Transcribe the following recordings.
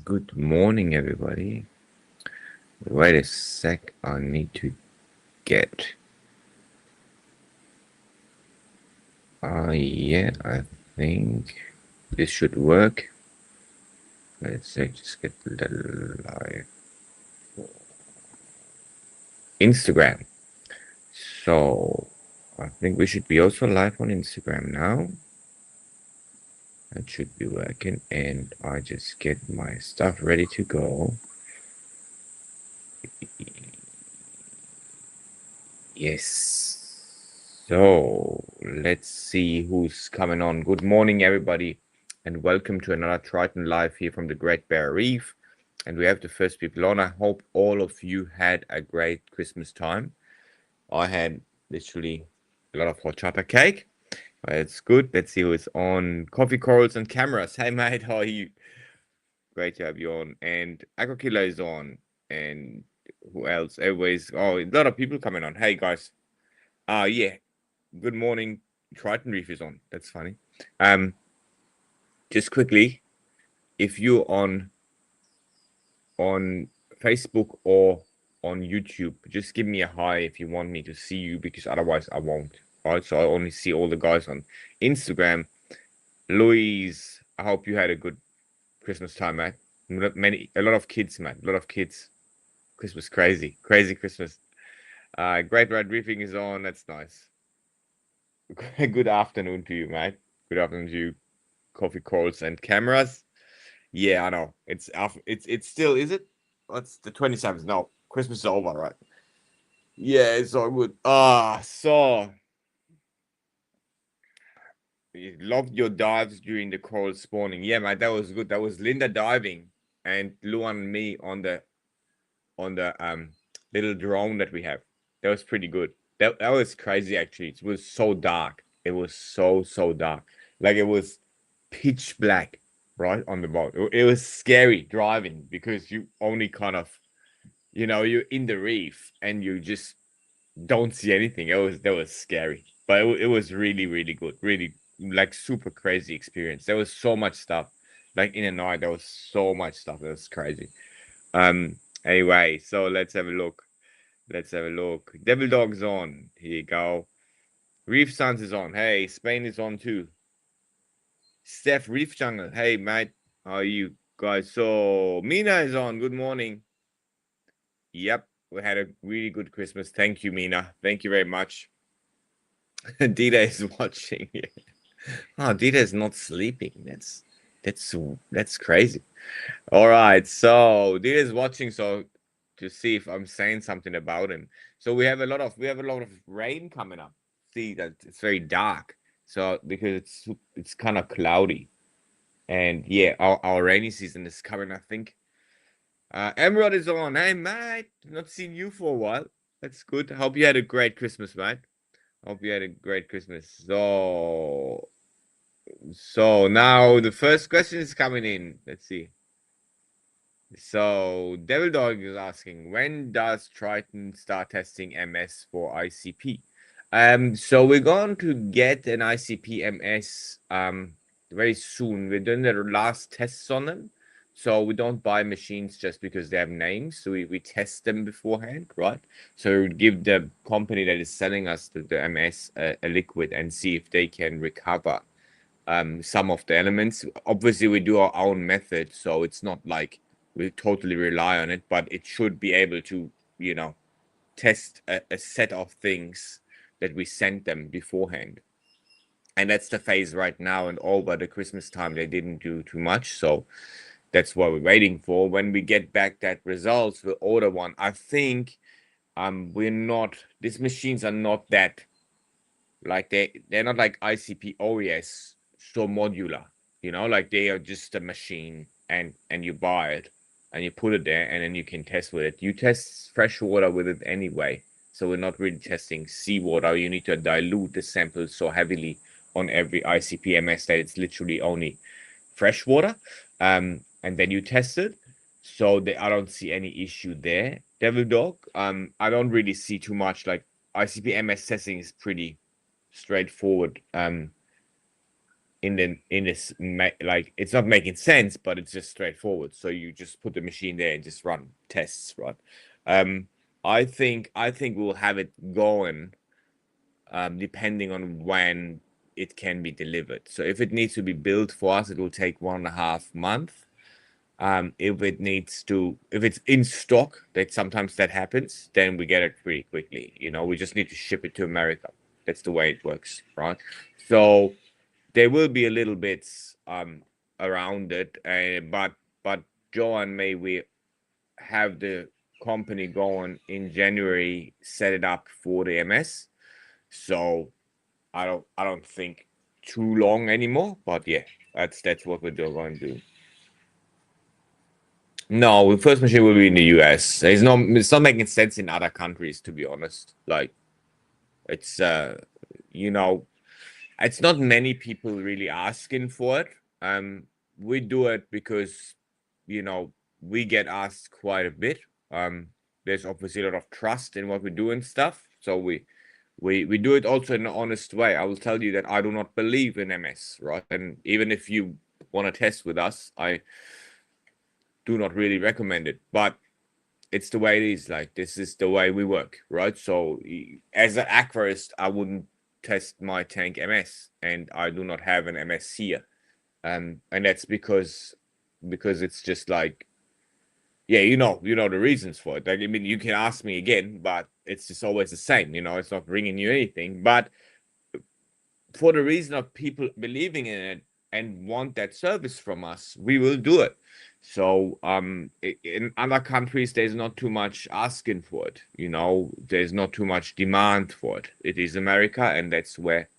Good morning, everybody. Wait a sec, I need to get. Yeah, I think this should work. Let's just get the live Instagram. So, I think we should be also live on Instagram now. That should be working, and I just get my stuff ready to go. Yes. So let's see who's coming on. Good morning, everybody, and welcome to another Triton Live here from the Great Barrier Reef. And we have the first people on. I hope all of you had a great Christmas time. I had literally a lot of hot chocolate cake. It's good. Let's see who's on. Coffee corals and cameras. Hey, mate, how are you? Great to have you on. And Aquakilla is on. And who else? Everybody's, oh, a lot of people coming on. Hey, guys. Yeah. Good morning. Triton Reef is on. That's funny. Just quickly, if you're on Facebook or on YouTube, just give me a hi if you want me to see you, because otherwise I won't. Right? So I only see all the guys on Instagram. Louise, I hope you had a good Christmas time, mate. A lot of kids, man. A lot of kids. Christmas crazy, crazy Christmas. Great Red Reefing is on. That's nice. Good afternoon to you, mate. Good afternoon to you, coffee calls and cameras. Yeah, I know. It's still, is it? What's the 27th? No, Christmas is over, right? Yeah, it's all good. So you loved your dives during the coral spawning. Yeah, mate, that was good. That was Linda diving and Luan and me on the little drone that we have. That was pretty good. That was crazy actually. It was so dark. It was so dark. Like it was pitch black right on the boat. It was scary driving because you only kind of, you're in the reef and you just don't see anything. That was scary. But it was really good. Really like super crazy experience. There was so much stuff. Like in a night, there was so much stuff. That was crazy. Um, anyway, so let's have a look. Let's have a look. Devil Dog's on. Here you go. Reef Suns is on. Hey, Spain is on too. Steph Reef Jungle. Hey, mate. How are you guys? So Mina is on. Good morning. Yep, we had a really good Christmas. Thank you, Mina. Thank you very much. Dita is watching. Oh, Dita is not sleeping. That's crazy. All right, so Dita is watching. So to see if I'm saying something about him. So we have a lot of rain coming up. See that it's very dark. So because it's kind of cloudy, and yeah, our rainy season is coming, I think. Emerald is on. Hey, mate. Not seen you for a while. That's good. Hope you had a great Christmas, mate. Hope you had a great Christmas. So now the first question is coming in. Let's see. So Devil Dog is asking, when does Triton start testing MS for ICP? So we're going to get an ICP MS very soon. We're doing the last tests on them. So we don't buy machines just because they have names. So we test them beforehand, right? So we give the company that is selling us the MS a liquid and see if they can recover some of the elements. Obviously, we do our own method, so it's not like we totally rely on it, but it should be able to, test a set of things that we sent them beforehand. And that's the phase right now. And over the Christmas time, they didn't do too much. So that's what we're waiting for. When we get back that results, we'll order one. I think we're not, these machines are not that, like they're not like ICP OES, so modular, like they are just a machine and you buy it and you put it there and then you can test with it. You test fresh water with it anyway. So we're not really testing seawater. You need to dilute the samples so heavily on every ICP-MS that it's literally only fresh water. And then you test it. So I don't see any issue there. Devil Dog, I don't really see too much. Like ICP-MS testing is pretty straightforward in this like it's not making sense, but it's just straightforward. So you just put the machine there and just run tests, right? I think we'll have it going depending on when it can be delivered. So if it needs to be built for us, it will take 1.5 months. If it's in stock, that sometimes that happens, then we get it pretty quickly. We just need to ship it to America. That's the way it works, right? So there will be a little bits around it, but Joe and May, we have the company going in January, set it up for the MS. So I don't think too long anymore, but yeah, that's what we're going to do. No, the first machine will be in the US. It's not making sense in other countries, to be honest. Like it's you know, it's not many people really asking for it. We do it because we get asked quite a bit. There's obviously a lot of trust in what we do and stuff. So we do it also in an honest way. I will tell you that I do not believe in MS, right? And even if you want to test with us, I do not really recommend it. But it's the way it is. Like this is the way we work, right? So as an aquarist, I wouldn't test my tank MS, and I do not have an MS here, and that's because it's just like, yeah, the reasons for it. Like, I mean, you can ask me again, but it's just always the same. It's not bringing you anything. But for the reason of people believing in it and want that service from us, we will do it. So in other countries, there's not too much asking for it. There's not too much demand for it. It is America, and that's where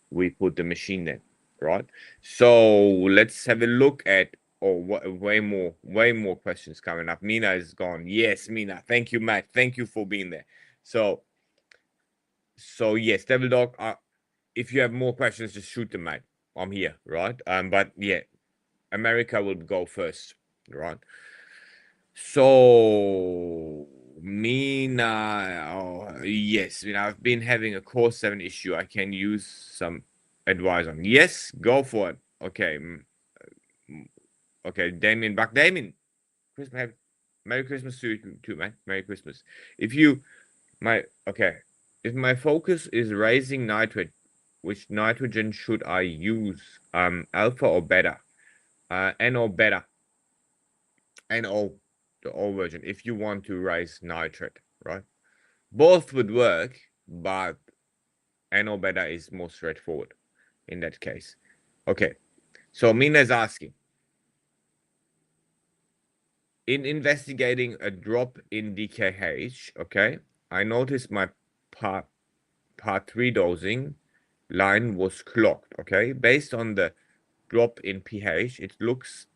we put the machine in, right? So let's have a look at way more questions coming up. Mina is gone. Yes, Mina. Thank you, Matt. Thank you for being there. So yes, Devil Dog. If you have more questions, just shoot them, mate. I'm here, right? But yeah, America will go first, right? So Mina, yes, I've been having a Core 7 issue. I can use some advice on. Yes, go for it. Okay, okay, Damien back. Damien, Christmas, Merry Christmas to you too, man. Merry Christmas. If you, if my focus is raising nitrate, which nitrogen should I use? Alpha or beta? N or beta? NO, the O version, if you want to raise nitrate, right? Both would work, but NO beta is more straightforward in that case. Okay, so Mina's asking, in investigating a drop in DKH, okay, I noticed my part 3 dosing line was clogged, okay? Based on the drop in pH, it looks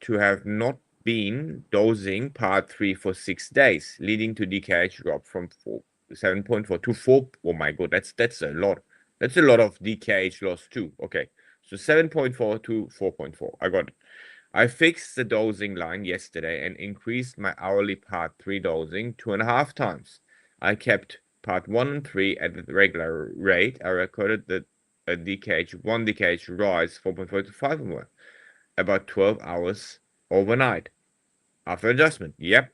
to have not been dosing part 3 for 6 days, leading to DKH drop from 7.4 to 4. Oh my god, that's a lot. That's a lot of DKH loss too. Okay, so 7.4 to 4.4. I got it. I fixed the dosing line yesterday and increased my hourly part 3 dosing 2.5 times. I kept part 1 and 3 at the regular rate. I recorded that a DKH, 1 DKH rise 4.4 to 5 more, about 12 hours overnight. After adjustment, yep.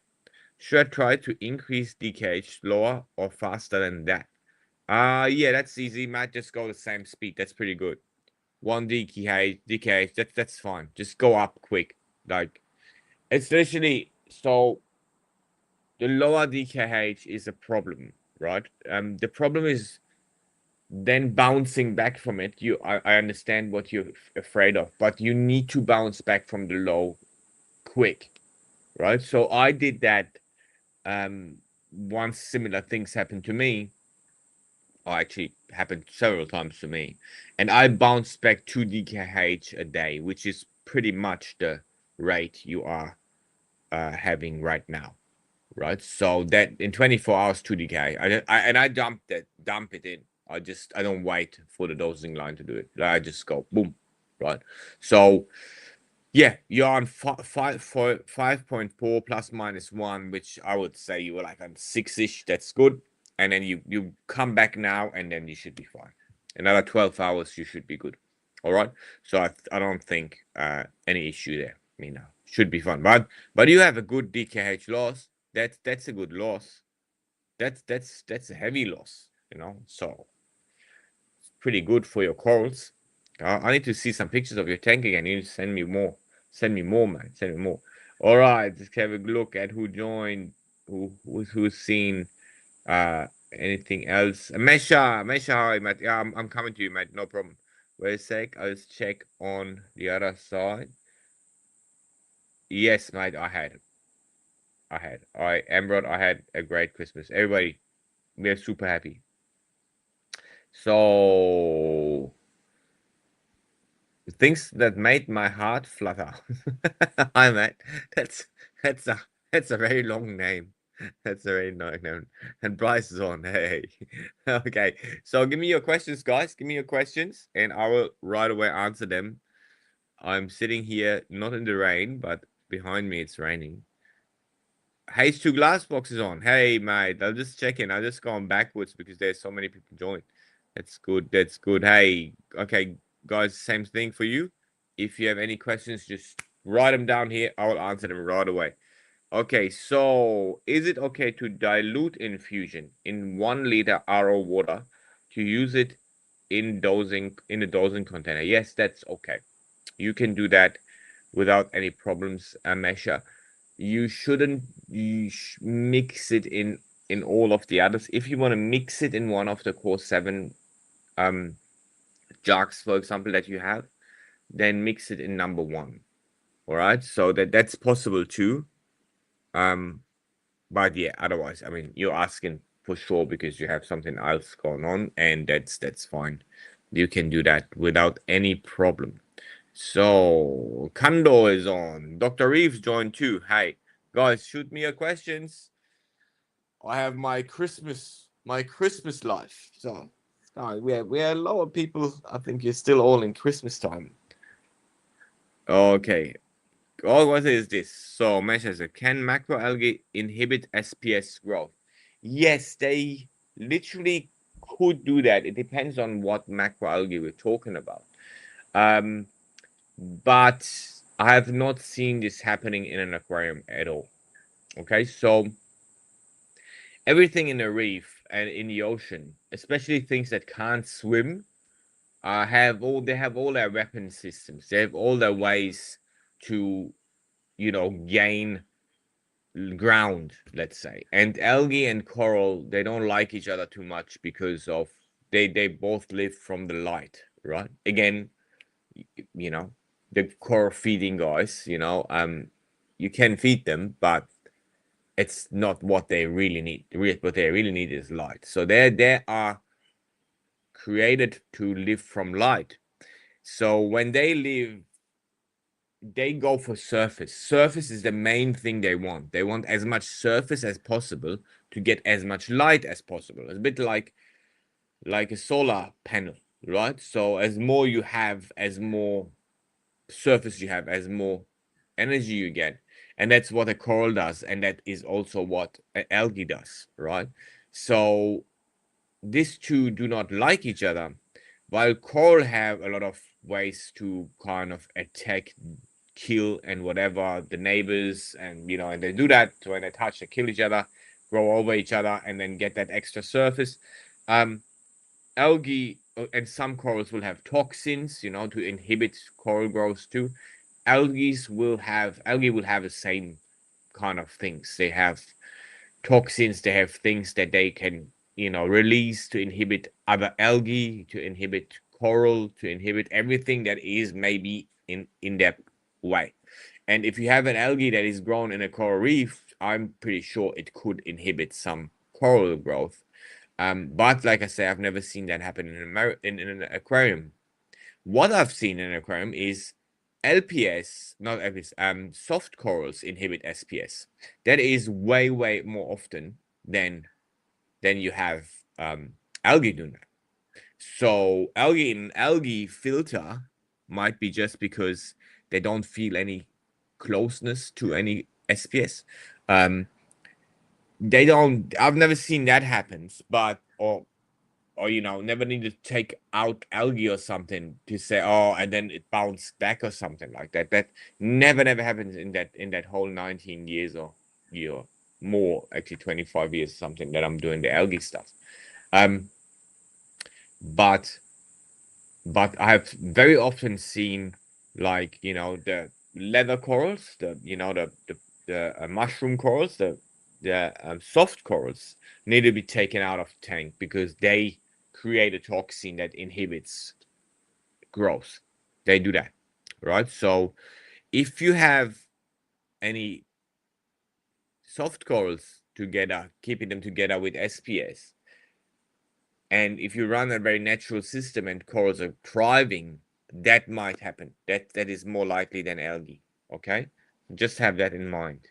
Should I try to increase DKH slower or faster than that? Yeah, that's easy, Matt. Just go the same speed. That's pretty good. 1 DKH, that's fine. Just go up quick. Like, it's literally, so the lower DKH is a problem, right? The problem is then bouncing back from it. I understand what you're afraid of, but you need to bounce back from the low quick, right? So I did that once similar things happened to me, or actually happened several times to me, and I bounced back 2 DKH a day, which is pretty much the rate you are having right now, right? So that in 24 hours, 2 DK, I dump it in. I don't wait for the dosing line to do it. I just go boom, right? So yeah, you're on 5.4 plus minus 1, which I would say you were like on 6-ish. That's good. And then you come back now, and then you should be fine. Another 12 hours, you should be good. All right. So I don't think any issue there. I mean, should be fun. But you have a good DKH loss. That's a good loss. That's a heavy loss. So pretty good for your corals. I need to see some pictures of your tank again. You need to send me more. Send me more, man. Send me more. All right, let's have a look at who joined, who's seen anything else. Mesha, hi, mate. Yeah, I'm coming to you, mate. No problem. Wait a sec. I'll just check on the other side. Yes, mate. Ambrod, I had a great Christmas. Everybody, we're super happy. So things that made my heart flutter. Hi, mate. That's that's a that's a very long name. That's a very long name. And Bryce is on. Hey. Okay. So give me your questions, guys. Give me your questions, and I will right away answer them. I'm sitting here, not in the rain, but behind me it's raining. H2 glass box is on. Hey, mate. I'll just check in. I'll just go on backwards because there's so many people joined. That's good. That's good. Hey, okay, guys, same thing for you. If you have any questions, just write them down here. I will answer them right away. Okay, so is it okay to dilute infusion in 1 liter RO water to use it in the dosing container? Yes, that's okay. You can do that without any problems, Mesha. You shouldn't mix it in all of the others. If you want to mix it in one of the core 7 jugs, for example, that you have, then mix it in number 1. All right, so that's possible too. But yeah, otherwise, I mean, you're asking for sure because you have something else going on, and that's fine. You can do that without any problem. So Kando is on. Dr. Reeves joined too. Hey, guys, shoot me your questions. I have my Christmas life. So we are a lot of people. I think you're still all in Christmas time. Okay. All what is this? So measures can macroalgae inhibit SPS growth? Yes, they literally could do that. It depends on what macroalgae we're talking about. But I have not seen this happening in an aquarium at all. Okay, so everything in the reef and in the ocean, especially things that can't swim, have all their weapon systems. They have all their ways to, gain ground, let's say. And algae and coral, they don't like each other too much because of they both live from the light, right? Again, you know, the coral feeding guys, you can feed them, but it's not what they really need. What they really need is light. So they are created to live from light. So when they live, they go for surface. Surface is the main thing they want. They want as much surface as possible to get as much light as possible. It's a bit like a solar panel, right? So as more you have, as more surface you have, as more energy you get. And that's what a coral does, and that is also what algae does, right? So these two do not like each other, while coral have a lot of ways to kind of attack, kill, and whatever the neighbors, and they do that when they touch, they kill each other, grow over each other, and then get that extra surface. Algae and some corals will have toxins, to inhibit coral growth too. Algae will have the same kind of things. They have toxins, they have things that they can, release to inhibit other algae, to inhibit coral, to inhibit everything that is maybe in their way. And if you have an algae that is grown in a coral reef, I'm pretty sure it could inhibit some coral growth. But like I say, I've never seen that happen in an aquarium. What I've seen in an aquarium is LPS, not LPS, soft corals inhibit SPS. That is way, way more often than you have algae doing that. So algae in an algae filter might be just because they don't feel any closeness to any SPS. They don't. I've never seen that happens, but or or never need to take out algae or something to say, oh, and then it bounced back or something like that. That never happens in that whole 19 years or year more, actually 25 years or something that I'm doing the algae stuff. But I've very often seen, like, the leather corals, the mushroom corals, the soft corals need to be taken out of the tank because they create a toxin that inhibits growth. They do that, right? So if you have any soft corals together, keeping them together with SPS, and if you run a very natural system and corals are thriving, that might happen. That is more likely than algae. Okay, just have that in mind,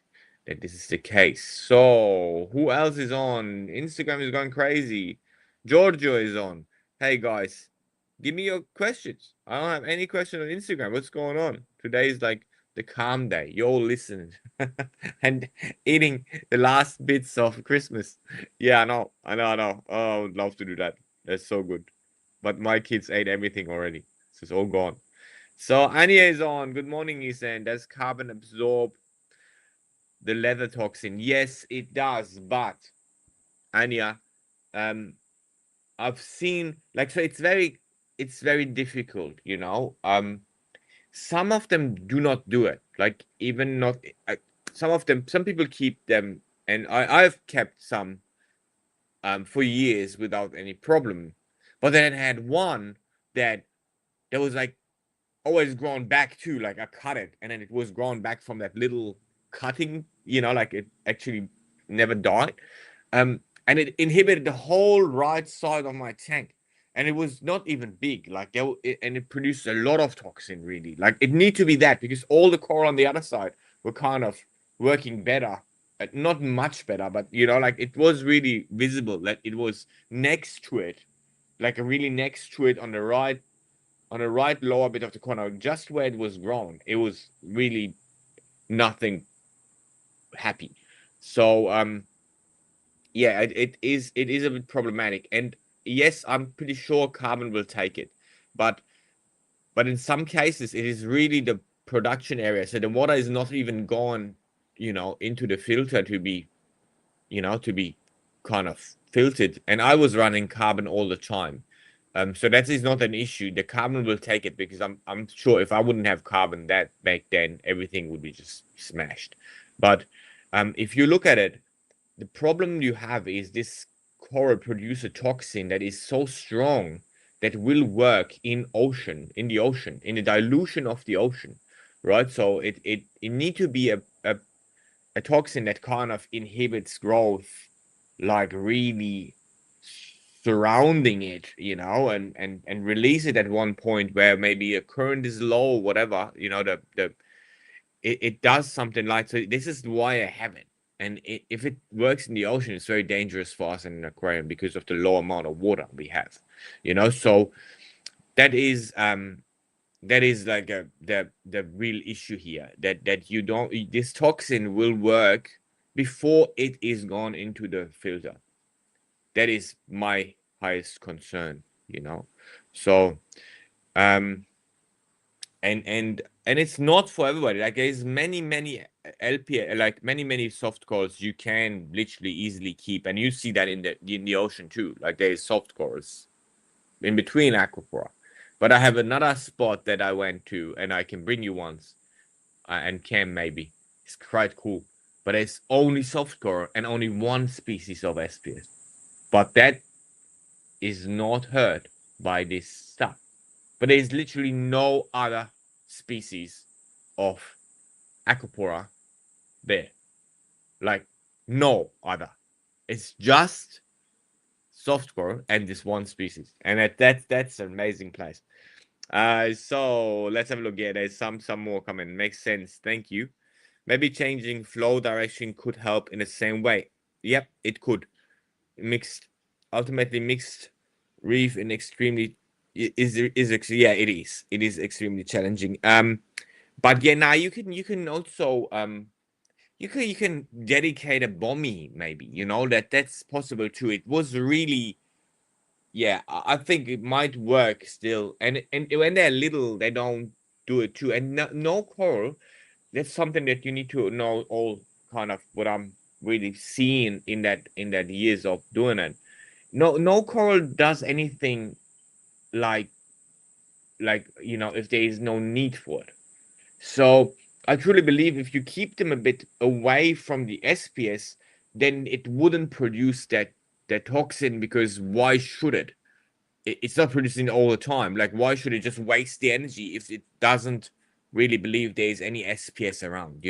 that this is the case. So who else is on? Instagram is going crazy. Giorgio is on. Hey guys, give me your questions. I don't have any question on Instagram. What's going on? Today is like the calm day. You're all listening and eating the last bits of Christmas. Yeah, I know. Oh, I would love to do that. That's so good. But my kids ate everything already. So it's all gone. So Anya is on. Good morning, Ehsan. Does carbon absorb the leather toxin? Yes, it does. But Anya, I've seen, like, so it's very difficult. Some of them do not do it. Like, even not some people keep them, and I've kept some for years without any problem. But then I had one that was like always grown back too. Like, I cut it and then it was grown back from that little cutting, like it actually never died. And it inhibited the whole right side of my tank. And it was not even big. Like, and it produced a lot of toxin, really. Like, it need to be that because all the coral on the other side were kind of working better. Not much better, but like, it was really visible that it was next to it, like a really next to it on the right lower bit of the corner, just where it was grown. It was really nothing happy. So yeah, it is a bit problematic. And yes, I'm pretty sure carbon will take it, but in some cases it is really the production area. So the water is not even gone, into the filter to be kind of filtered. And I was running carbon all the time. So that is not an issue. The carbon will take it because I'm sure if I wouldn't have carbon that back then, everything would be just smashed. But if you look at it, the problem you have is this coral produce a toxin that is so strong that will work in the ocean, in the dilution of the ocean, right? So it need to be a toxin that kind of inhibits growth, like really surrounding it, and release it at one point where maybe a current is low, whatever, it does something like. So this is why I have it. And if it works in the ocean, it's very dangerous for us in an aquarium because of the low amount of water we have, so that is like the real issue here, that you don't, this toxin will work before it is gone into the filter. That is my highest concern. So and it's not for everybody. Like, there's many LP, like many soft corals you can literally easily keep, and you see that in the ocean too. Like, there is soft corals in between aquaphora. But I have another spot that I went to, and I can bring you once, and Cam maybe. It's quite cool. But it's only soft coral and only one species of SPS. But that is not hurt by this stuff. But there's literally no other species of aquaphora there. Like, no other. It's just soft coral and this one species. And that's an amazing place. So let's have a look. Yeah, there's some more coming. Makes sense. Thank you. Maybe changing flow direction could help in the same way. Yep, it could. Ultimately mixed reef in extremely is yeah, it is. It is extremely challenging. But yeah, now you can also you can dedicate a bommy, maybe, that's possible too. It was really, yeah, I think it might work still. And when they're little, they don't do it too. And no coral, that's something that you need to know all kind of what I'm really seeing in that years of doing it. No coral does anything like if there is no need for it. So I truly believe if you keep them a bit away from the SPS, then it wouldn't produce that toxin, because why should it? It's not producing all the time. Like, why should it just waste the energy if it doesn't really believe there's any SPS around?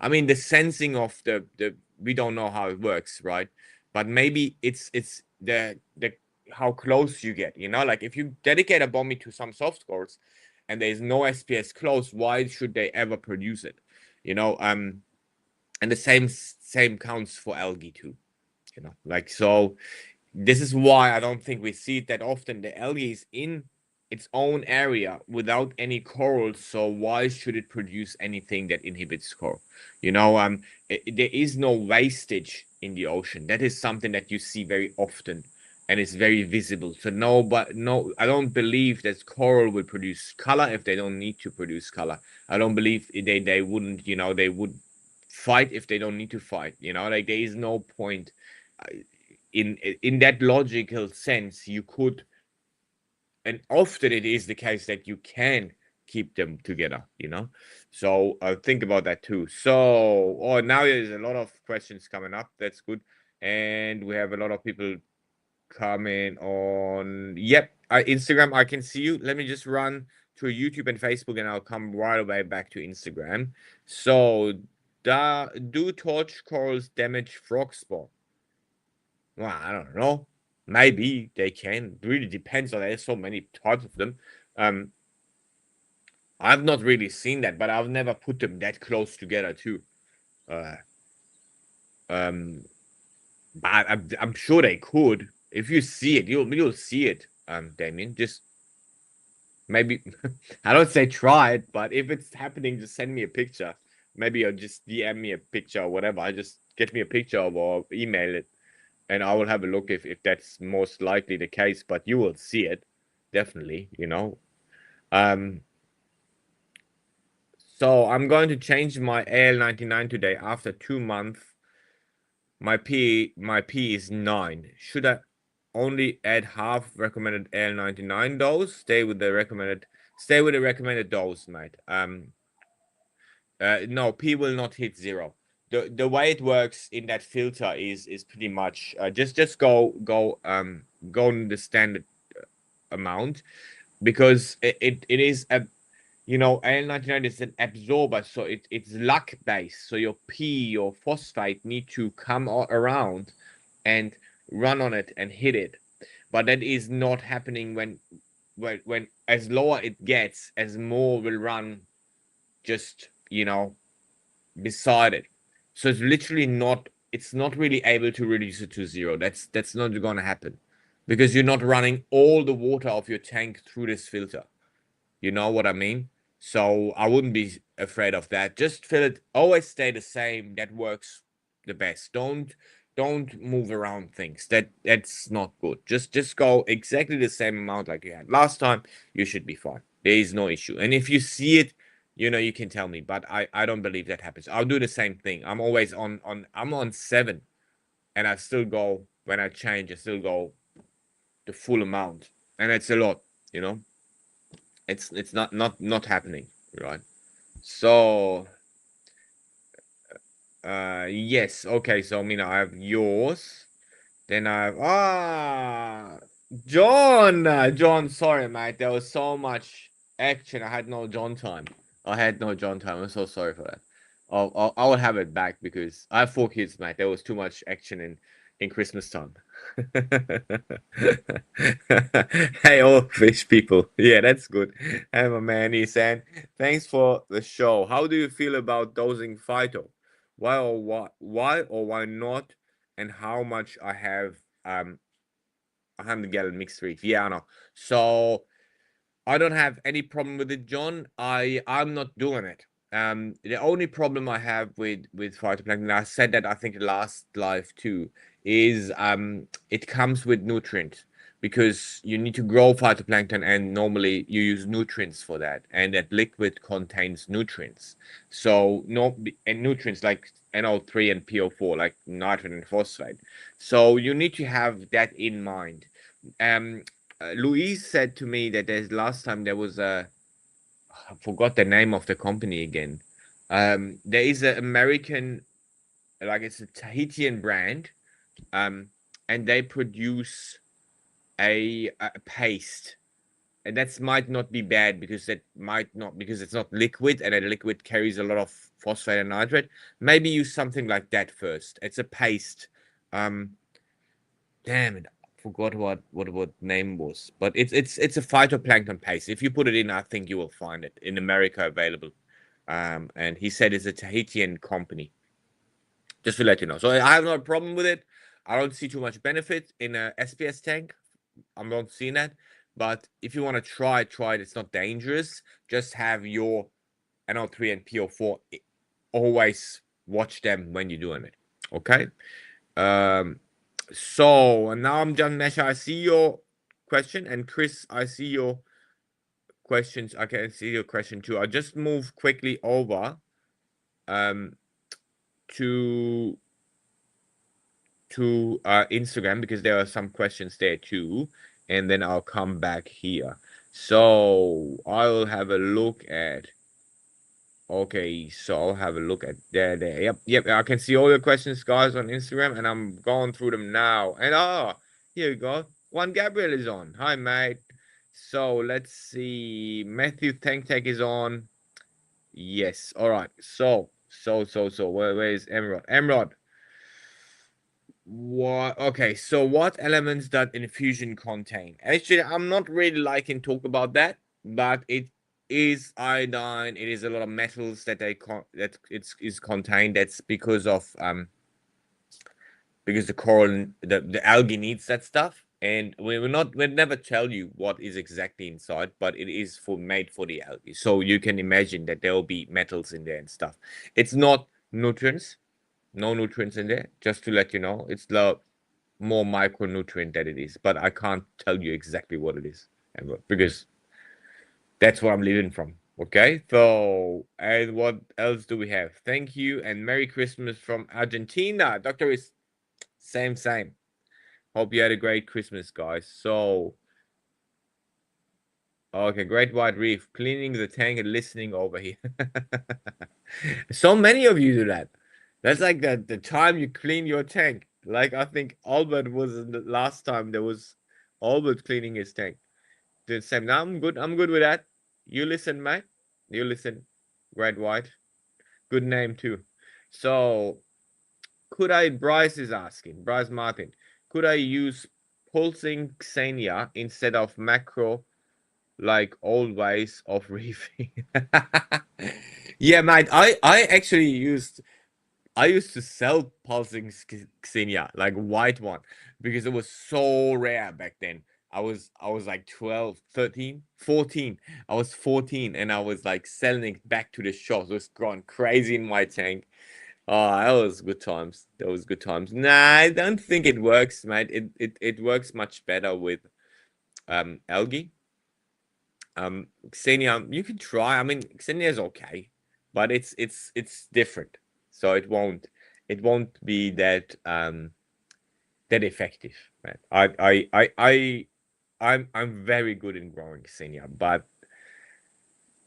I mean, the sensing of the we don't know how it works, right? But maybe it's the how close you get. Like if you dedicate a bomb to some soft cores and there's no SPS close, why should they ever produce it? And the same counts for algae too. Like, so this is why I don't think we see it that often. The algae is in its own area without any coral, so why should it produce anything that inhibits coral? There is no wastage in the ocean. That is something that you see very often and is very visible. So no, but no, I don't believe that coral will produce color if they don't need to produce color. I don't believe they wouldn't, they would fight if they don't need to fight. Like there is no point in that logical sense. You could, and often it is the case that you can keep them together. So think about that too. So now there's a lot of questions coming up. That's good. And we have a lot of people coming on. Yep, Instagram, I can see you. Let me just run to YouTube and Facebook, and I'll come right away back to Instagram. So do torch corals damage frog spawn? Well, I don't know. Maybe they can. It really depends on. There's so many types of them. Um, I've not really seen that, but I've never put them that close together too. Uh, um, but I'm sure they could. If you see it, you'll see it. Damien, just maybe I don't say try it, but if it's happening, just send me a picture. Maybe or just DM me a picture or whatever. I just get me a picture of or email it, and I will have a look if that's most likely the case. But you will see it, definitely. Um, so I'm going to change my AL99 today after 2 months. My P is 9. Should I only add half recommended AL99 dose? Stay with the recommended dose, mate. No, P will not hit 0. The way it works in that filter is pretty much just go in the standard amount, because it is a AL99 is an absorber, so it's luck based. So your P, your phosphate need to come around and run on it and hit it. But that is not happening when as lower it gets, as more will run just beside it. So it's not really able to reduce it to 0. That's not gonna happen, because you're not running all the water of your tank through this filter. You know what I mean? So I wouldn't be afraid of that. Just fill it. Always stay the same. That works the best. Don't move around things. That's not good. Just go exactly the same amount like you had last time. You should be fine. There is no issue. And if you see it, you can tell me. But I don't believe that happens. I'll do the same thing. I'm always I'm on 7, and I still go when I change. I still go the full amount, and it's a lot. You know. It's not happening, right? So yes, okay, so Mina, I have yours, then I have John, sorry mate, there was so much action. I had no John time. I'm so sorry for that. I will have it back because I have 4 kids, mate. There was too much action in Christmas time. Hey, all fish people. Yeah, that's good. Hey, my man, Ehsan. Thanks for the show. How do you feel about dosing Phyto? Why not? And how much I have 100-gallon mixed reef? Yeah, I know. So I don't have any problem with it, John. I'm not doing it. The only problem I have with phytoplankton, I said that I think last live too, is it comes with nutrients. because you need to grow phytoplankton, and normally you use nutrients for that, and that liquid contains nutrients. So no, and nutrients like NO3 and PO4, like nitrogen and phosphate. So you need to have that in mind. Um, Louise said to me that there's last time there was a, I forgot the name of the company again. There is an American, like it's a Tahitian brand, um, and they produce a paste, and that might not be bad because that might not, because it's not liquid, and a liquid carries a lot of phosphate and nitrate. Maybe use something like that first. It's a paste. Um, damn it, I forgot what name was, but it's a phytoplankton paste. If you put it in, I think you will find it in America available. And he said it's a Tahitian company. Just to let you know. So I have no problem with it. I don't see too much benefit in a SPS tank. I'm not seeing that. But if you want to try it. It's not dangerous. Just have your NO3 and PO4. Always watch them when you're doing it. Okay. Um. So and now I'm done, Mesha. I see your question, and Chris, I see your questions. I can see your question too. I'll just move quickly over um to Instagram because there are some questions there too, and then I'll come back here. So I'll have a look at. Okay, so I'll have a look at there. Yep. I can see all your questions, guys, on Instagram, and I'm going through them now. And here you go. Juan Gabriel is on. Hi, mate. So let's see. Matthew Tank Tech is on. Yes. All right. So. Where is Emerald? Emerald. What? Okay, so what elements does infusion contain? Actually, I'm not really liking talk about that, but it is iodine. It is a lot of metals that that it's is contained. That's because the coral, the algae needs that stuff, and we'll never tell you what is exactly inside, but it is made for the algae. So you can imagine that there will be metals in there and stuff. It's not nutrients, no nutrients in there. Just to let you know, it's the more micronutrient that it is, but I can't tell you exactly what it is, because that's what I'm living from. Okay, so and what else do we have? Thank you and Merry Christmas from Argentina. Doctor is same. Hope you had a great Christmas, guys. So okay, Great White Reef, cleaning the tank and listening over here. So many of you do that. That's like the time you clean your tank. Like I think Albert was the last time there was Albert cleaning his tank. The same. Now I'm good. I'm good with that. You listen, mate. You listen. Great White. Good name too. So could I? Bryce is asking. Bryce Martin. Could I use pulsing Xenia instead of macro like old ways of reefing? Yeah, mate. I actually used. I used to sell pulsing Xenia, like white one, because it was so rare back then. I was like 12, 13, 14. I was 14 and I was like selling it back to the shops. It was going crazy in my tank. Oh, that was good times. That was good times. Nah, I don't think it works, mate. It works much better with algae. Xenia, you can try. I mean, Xenia is okay, but it's different. So it won't be that effective, man. I'm very good in growing Xenia, but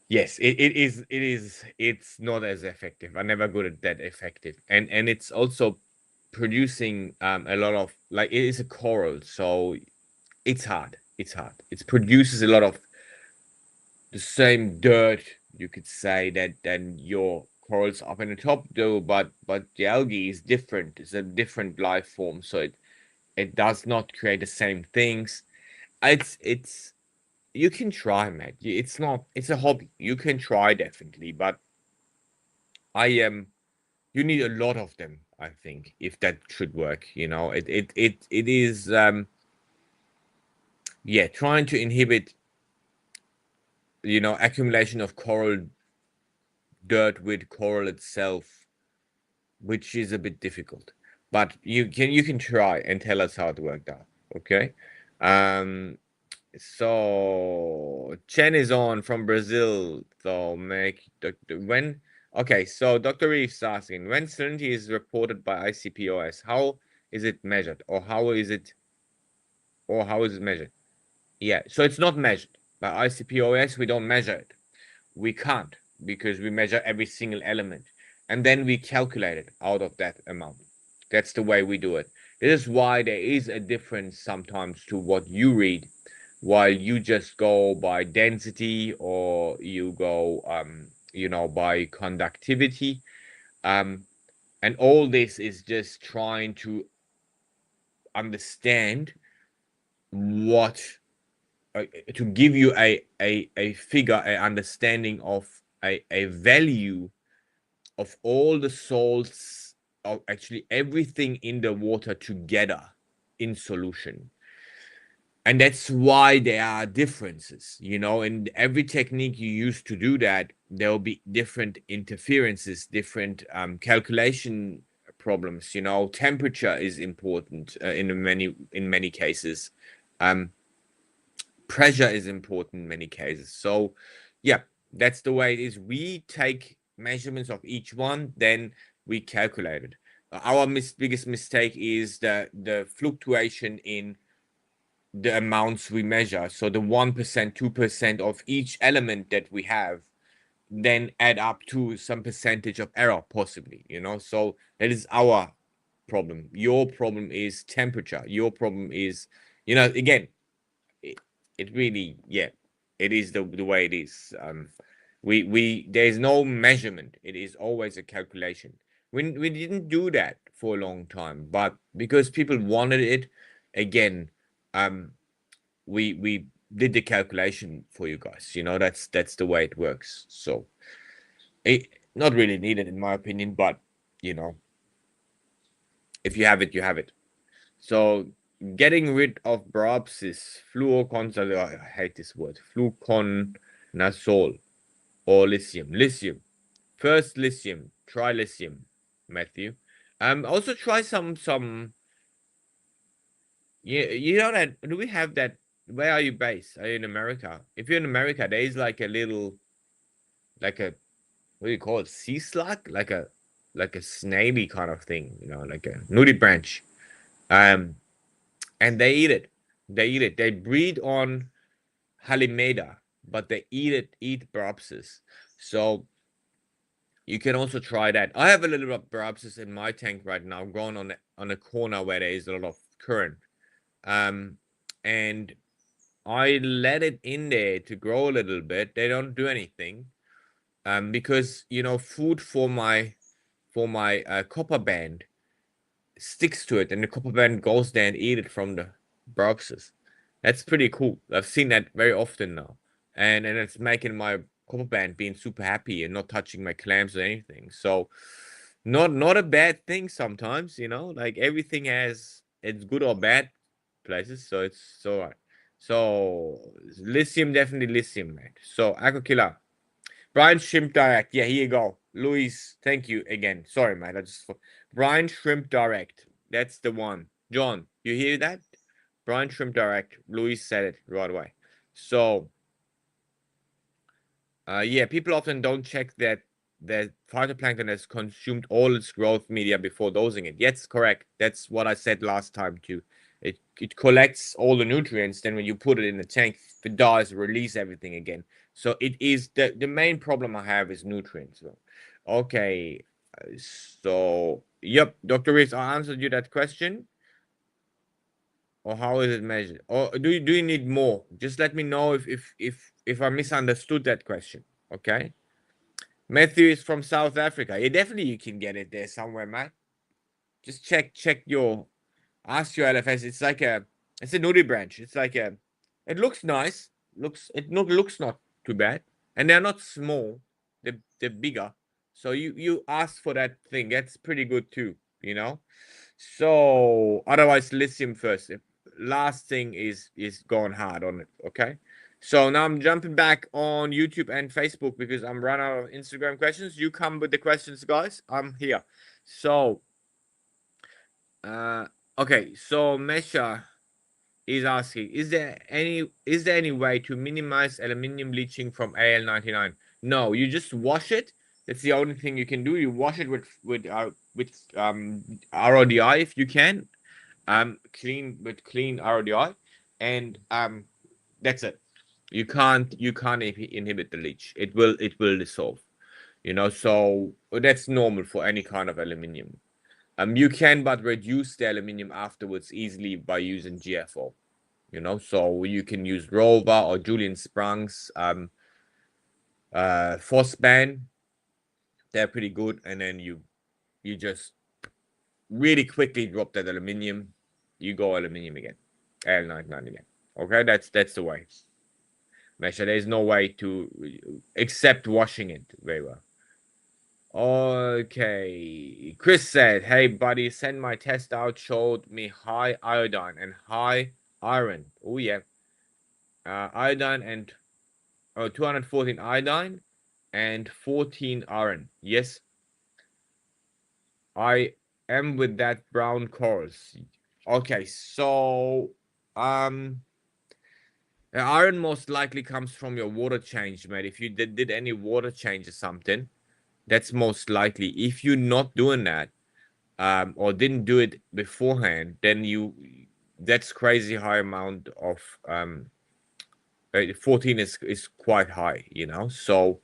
yes, it's not as effective. I'm never good at that effective. And it's also producing a lot of, like, it is a coral, so it's hard. It's hard. It produces a lot of the same dirt, you could say, that than your corals up in the top do, but the algae is different. It's a different life form, so it does not create the same things. It's you can try, mate. It's not, it's a hobby. You can try definitely, but I am you need a lot of them, I think, if that should work. It is yeah, trying to inhibit accumulation of coral dirt with coral itself, which is a bit difficult. But you can try and tell us how it worked out. Okay. Um, so Chen is on from Brazil. So make when okay. So Dr. Reef's asking when salinity is reported by ICPOS, how is it measured, or how is it measured? Yeah, so it's not measured by ICPOS. We don't measure it. We can't because we measure every single element and then we calculate it out of that amount. That's the way we do it. This is why there is a difference sometimes to what you read, while you just go by density or you go, by conductivity. Um, and all this is just trying to understand what to give you a figure, a understanding of a value of all the salts, of actually everything in the water together in solution. And that's why there are differences, in every technique you use to do that. There will be different interferences, different calculation problems. Temperature is important in many cases. um, Pressure is important in many cases. So yeah, that's the way it is. We take measurements of each one, then we calculate it. Our biggest mistake is the fluctuation in the amounts we measure. So the 1%, 2% of each element that we have then add up to some percentage of error, possibly. So that is our problem. Your problem is temperature. Your problem is, again, it really, yeah, it is the way it is. We there's no measurement. It is always a calculation. We didn't do that for a long time, but because people wanted it, again, um, we did the calculation for you guys. That's the way it works. So it not really needed in my opinion, but you know, if you have it, you have it. So getting rid of biopsis, fluoconazole, I hate this word, fluconazole or lithium. Lithium. First lithium. Try lithium, Matthew. Also try some you know that do we have that? Where are you based? Are you in America? If you're in America, there is like a little, like a, what do you call it? Sea slug? Like a snaily kind of thing, like a nudie branch. Um and they eat it. They eat it. They breed on Halimeda, but they eat Bropsis. So you can also try that. I have a little bit of Bropsis in my tank right now, growing on a corner where there is a lot of current. Um, and I let it in there to grow a little bit. They don't do anything. Because food for my copper band sticks to it, and the copper band goes there and eat it from the boxes. That's pretty cool. I've seen that very often now, and it's making my copper band being super happy and not touching my clamps or anything. So, not a bad thing sometimes. Like everything has its good or bad places. So it's so right. So lithium, definitely lithium, man. So Aqua Killer. Brian Shrimp Direct. Yeah, here you go. Luis, thank you again. Sorry, man. Brian Shrimp Direct. That's the one. John, you hear that? Brian Shrimp Direct. Luis said it right away. So, yeah, people often don't check that phytoplankton has consumed all its growth media before dosing it. Yes, correct. That's what I said last time too. It collects all the nutrients. Then when you put it in the tank, if it dies, release everything again. So it is the main problem I have is nutrients. So, okay. So yep, Dr. Reese, I answered you that question. Or how is it measured? Or do you need more? Just let me know if I misunderstood that question. Okay. Matthew is from South Africa. Yeah, definitely you can get it there somewhere, Matt. Just check your ask your LFS. It's a nudie branch. It looks nice. Looks not too bad. And they're not small. They're bigger. So you ask for that thing. That's pretty good too, you know? So otherwise lithium first. Last thing is going hard on it, okay? So now I'm jumping back on YouTube and Facebook because I'm running out of Instagram questions. You come with the questions, guys. I'm here. So okay, so Mesha, is asking, is there any way to minimize aluminium leaching from AL99? No, you just wash it. That's the only thing you can do. You wash it with RODI if you can. Clean RODI, and that's it. You can't inhibit the leach. It will dissolve. So that's normal for any kind of aluminium. You can but reduce the aluminium afterwards easily by using GFO. So you can use Rover or Julian Sprung's Phosban. They're pretty good, and then you just really quickly drop that aluminium. You go aluminium again, L99 again. Okay, that's the way. Mesha, there's no way to except washing it very well. Okay, Chris said, "Hey buddy, send my test out. Showed me high iodine and high iron. Oh yeah, iodine and 214 iodine and 14 iron. Yes, I am with that brown corals. Okay, so the iron most likely comes from your water change, mate. If you did any water change or something, that's most likely. If you're not doing that, or didn't do it beforehand, then that's crazy high amount of 14 is quite high, so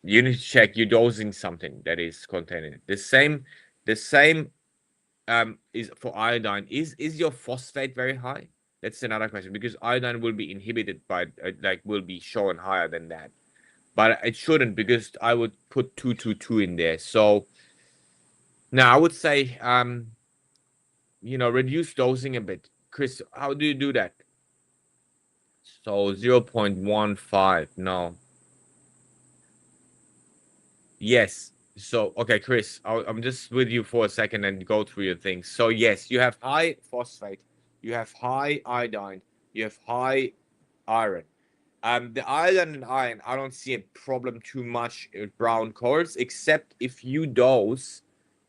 you need to check you're dosing something that is containing it. The same is for iodine. Is your phosphate very high? That's another question, because iodine will be inhibited by will be shown higher than that, but it shouldn't, because I would put 222 in there. So now I would say reduce dosing a bit. Chris, how do you do that? So 0.15. No. Yes. So, okay, Chris, I'm just with you for a second and go through your things. So, yes, you have high phosphate, you have high iodine, you have high iron. The iodine and iron, I don't see a problem too much with brown corals, except if you dose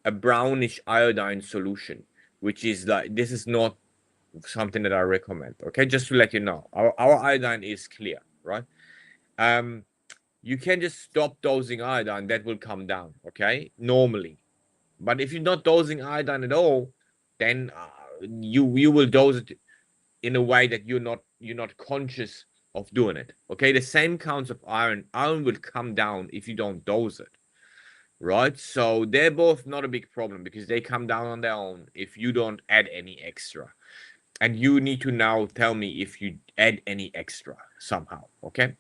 a brownish iodine solution, which is this is not something that I recommend. Okay, just to let you know, our iodine is clear, right? You can just stop dosing iodine, that will come down, okay, normally. But if you're not dosing iodine at all, then you will dose it in a way that you're not conscious of doing it. Okay, the same counts of iron. Iron will come down if you don't dose it, right? So they're both not a big problem, because they come down on their own if you don't add any extra. And you need to now tell me if you add any extra somehow, okay?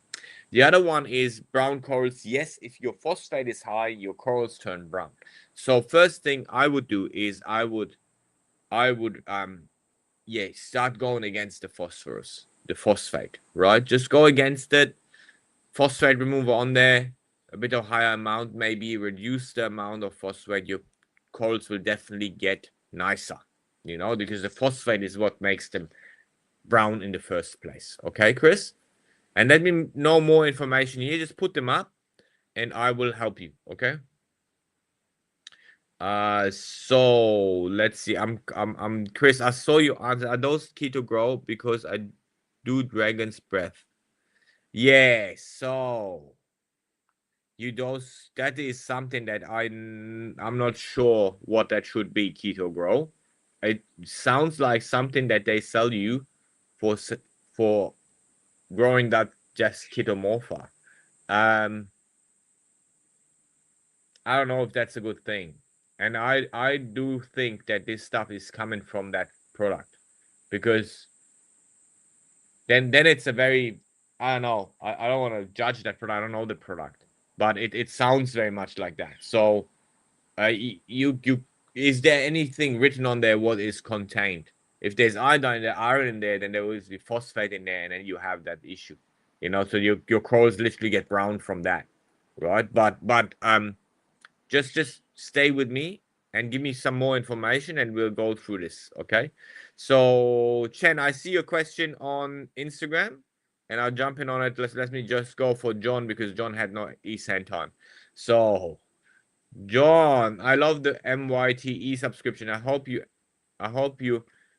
The other one is brown corals. Yes, if your phosphate is high, your corals turn brown. So first thing I would do is I would start going against the phosphate, right? Just go against it. Phosphate remover on there, a bit of higher amount, maybe reduce the amount of phosphate. Your corals will definitely get nicer, because the phosphate is what makes them brown in the first place. Okay, Chris? And let me know more information here. Just put them up and I will help you. Okay. So let's see. I'm Chris. I saw you answer. Are those keto grow? Because I do dragon's breath. Yeah. So that is something that I'm not sure what that should be. Keto grow. It sounds like something that they sell you for growing that just ketomorpha. I don't know if that's a good thing. And I do think that this stuff is coming from that product, because then it's a very, I don't know, I don't want to judge that product. I don't know the product, but it sounds very much like that. So you is there anything written on there what is contained? If there's iodine, the iron in there, then there will be phosphate in there, and then you have that issue. So your corals literally get brown from that, right? But just stay with me and give me some more information, and we'll go through this. Okay. So Chen, I see your question on Instagram, and I'll jump in on it. Let me just go for John, because John had no Ehsan time. So John, I love the MYTE subscription. I hope you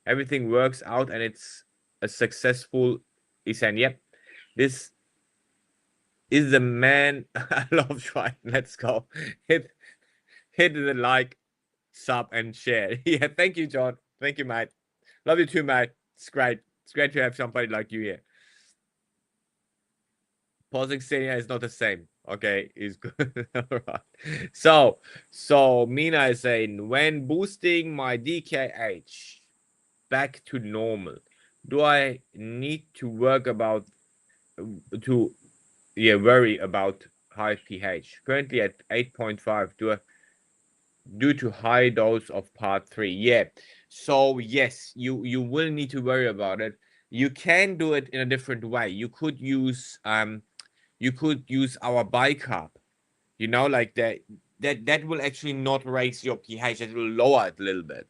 everything works out and it's a successful Ehsan. Yep, this is the man. I love Triton. Let's go. Hit the like, sub, and share. Yeah, thank you, John. Thank you, mate. Love you too, mate. It's great. It's great to have somebody like you here. Pausing Stania is not the same. Okay, is good. All right. So Mina is saying, when boosting my DKH back to normal, do I need to to worry about high pH? Currently at 8.5, due to high dose of part 3. Yeah. So yes, you will need to worry about it. You can do it in a different way. You could use our bicarb, like that will actually not raise your pH. It will lower it a little bit,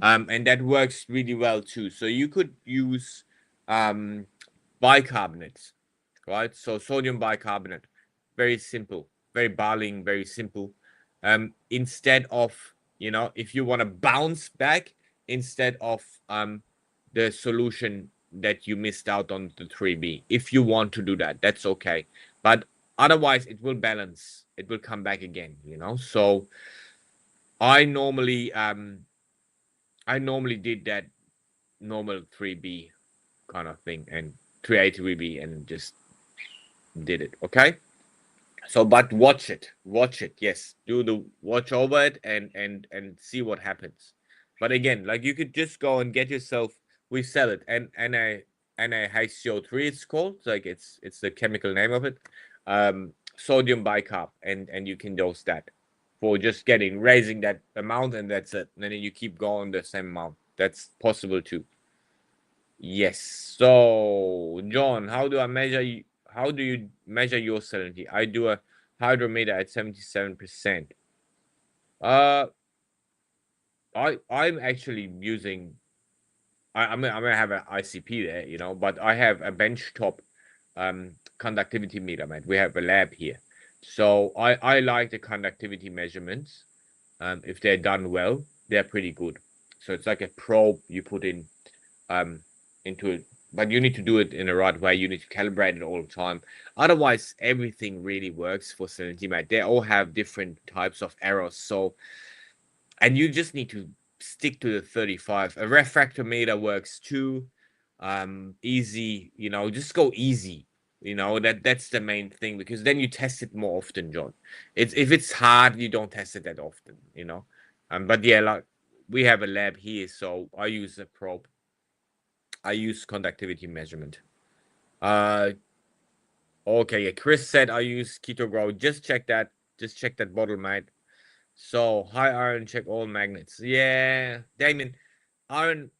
and that works really well too. So you could use bicarbonates, right? So sodium bicarbonate, very simple, very barling, very simple. Instead of, if you want to bounce back, instead of the solution that you missed out on the 3B. If you want to do that, that's okay. But otherwise, it will balance. It will come back again, So I normally did that normal 3B kind of thing, and 3A, 3B, and just did it. Okay. So, but watch it. Yes, do the watch over it and see what happens. But again, like, you could just go and get yourself. We sell it, and NaHCO3 it's called. Like, it's the chemical name of it. Sodium bicarb, and you can dose that for just raising that amount, and that's it. And then you keep going the same amount. That's possible too. Yes. So, John, how do you measure your salinity? I do a hydrometer at 77%. I'm actually using. I'm gonna have an ICP there, but I have a benchtop conductivity meter, man. We have a lab here, so I like the conductivity measurements. If they're done well, they're pretty good. So it's like a probe you put in into it, but you need to do it in the right way. You need to calibrate it all the time. Otherwise, everything really works for salinity, mate. They all have different types of errors. So, and you just need to stick to the 35. A refractometer works too. Easy, just go easy. That's the main thing, because then you test it more often, John. If it's hard, you don't test it that often. But yeah, like, we have a lab here, so I use a probe. I use conductivity measurement. Okay, yeah. Chris said I use keto grow. Just check that. Just check that bottle, mate. So high iron, check all magnets. Yeah, Damien, iron,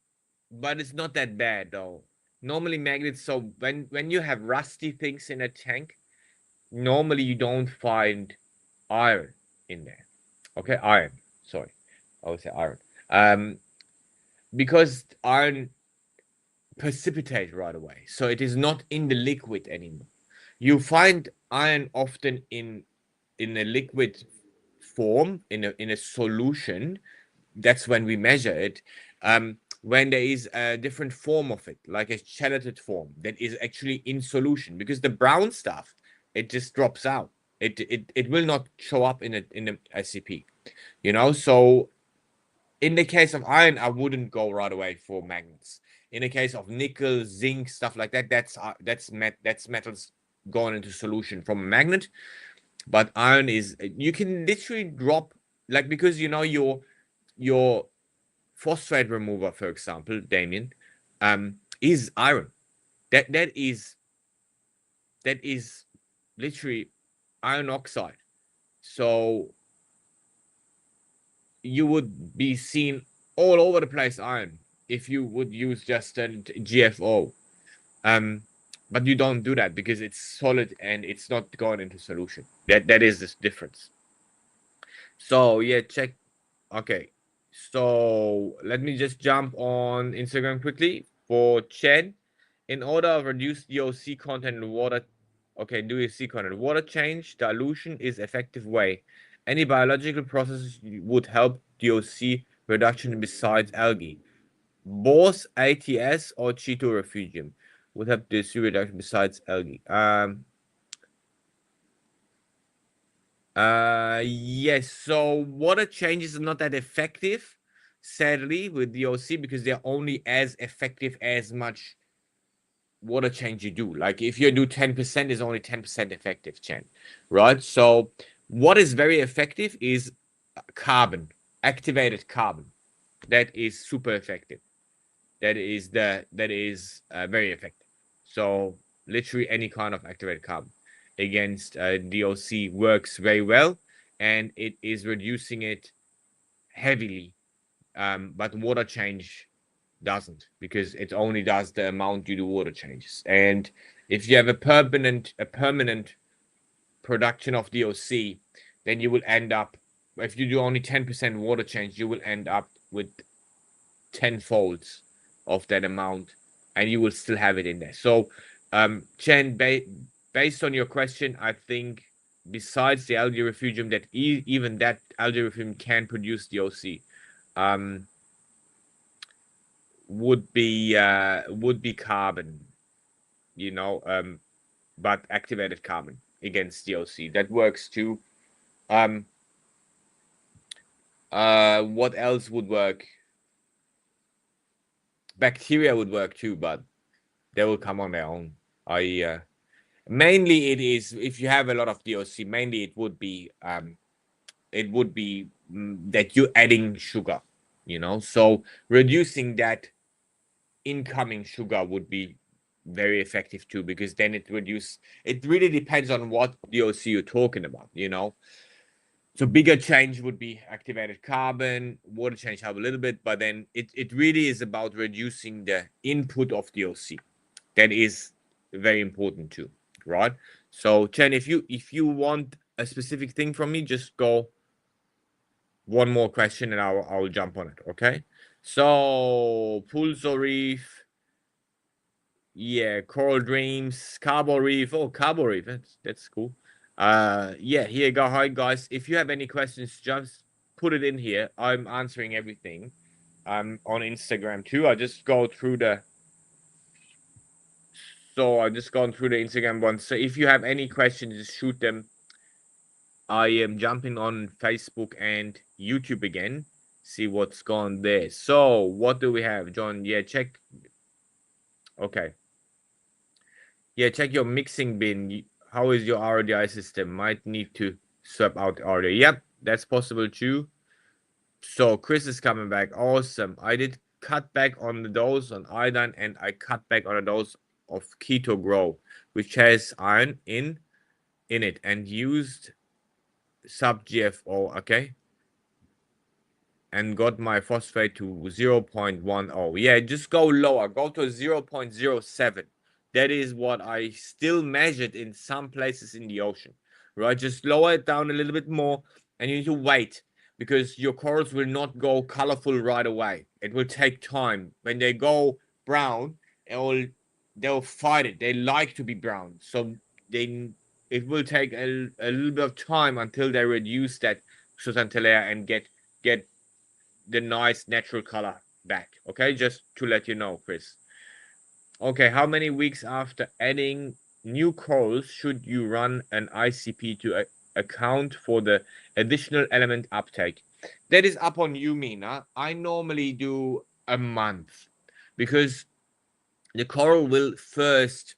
but it's not that bad though. Normally magnets. So when you have rusty things in a tank, normally you don't find iron in there. Okay, iron. Sorry, I would say iron. Because iron precipitate right away, so it is not in the liquid anymore. You find iron often in a liquid form, in a solution. That's when we measure it. When there is a different form of it, like a chelated form that is actually in solution, because the brown stuff, it just drops out. It will not show up in a ICP. So in the case of iron, I wouldn't go right away for magnets. In the case of nickel, zinc, stuff like that, that's metals going into solution from a magnet. But iron is, you can literally drop, like, because your phosphate remover, for example, Damien, is iron. That is literally iron oxide. So you would be seen all over the place iron if you would use just a GFO. But you don't do that because it's solid and it's not going into solution. That is this difference. So yeah, check. Okay, so let me just jump on Instagram quickly for Chen. In order of reduce DOC content in water, okay, DOC content. Water change dilution is effective way. Any biological process would help DOC reduction besides algae. Both ATS or Cheeto Refugium would have this reduction besides algae. Yes. So water changes are not that effective, sadly, with DOC because they're only as effective as much water change you do. Like if you do 10%, is only 10% effective, Chen. Right? So what is very effective is carbon, activated carbon. That is super effective. That is very effective. So literally any kind of activated carbon against DOC works very well, and it is reducing it heavily. But water change doesn't, because it only does the amount you do water changes. And if you have a permanent production of DOC, then you will end up, if you do only 10% water change, you will end up with 10 folds of that amount, and you will still have it in there. So, Chen, based on your question, I think besides the algae refugium, that even that algae refugium can produce DOC, would be carbon, but activated carbon against DOC that works too. What else would work? Bacteria would work too, but they will come on their own. I Mainly it is, if you have a lot of DOC, mainly it would be that you're adding sugar, so reducing that incoming sugar would be very effective too, because then it really depends on what DOC you're talking about. So bigger change would be activated carbon, water change have a little bit, but then it really is about reducing the input of DOC. That is very important too, right? So Chen, if you want a specific thing from me, just go one more question and I'll jump on it. Okay. So Pulsar Reef, yeah, Coral Dreams, Carbon Reef. Oh, Carbon Reef, that's cool. Yeah, here you go. Hi guys. If you have any questions, just put it in here. I'm answering everything. I'm on Instagram too. I've just gone through the Instagram one. So if you have any questions, just shoot them. I am jumping on Facebook and YouTube again. See what's gone there. So what do we have, John? Yeah, check. Okay. Yeah, check your mixing bin. How is your RDI system? Might need to swap out RDI. Yep, that's possible too. So Chris is coming back. Awesome. I did cut back on the dose on iodine, and I cut back on a dose of keto grow, which has iron in it, and used sub GFO. Okay. And got my phosphate to 0.10. Yeah, just go lower. Go to 0.07. That is what I still measured in some places in the ocean, right? Just lower it down a little bit more, and you need to wait, because your corals will not go colorful right away. It will take time. When they go brown, they'll fight it. They like to be brown, so it will take a little bit of time until they reduce that zooxanthellae and get the nice natural color back. Okay, just to let you know, Chris. Okay, how many weeks after adding new corals should you run an ICP to account for the additional element uptake? That is up on you, Mina. I normally do a month, because the coral will first,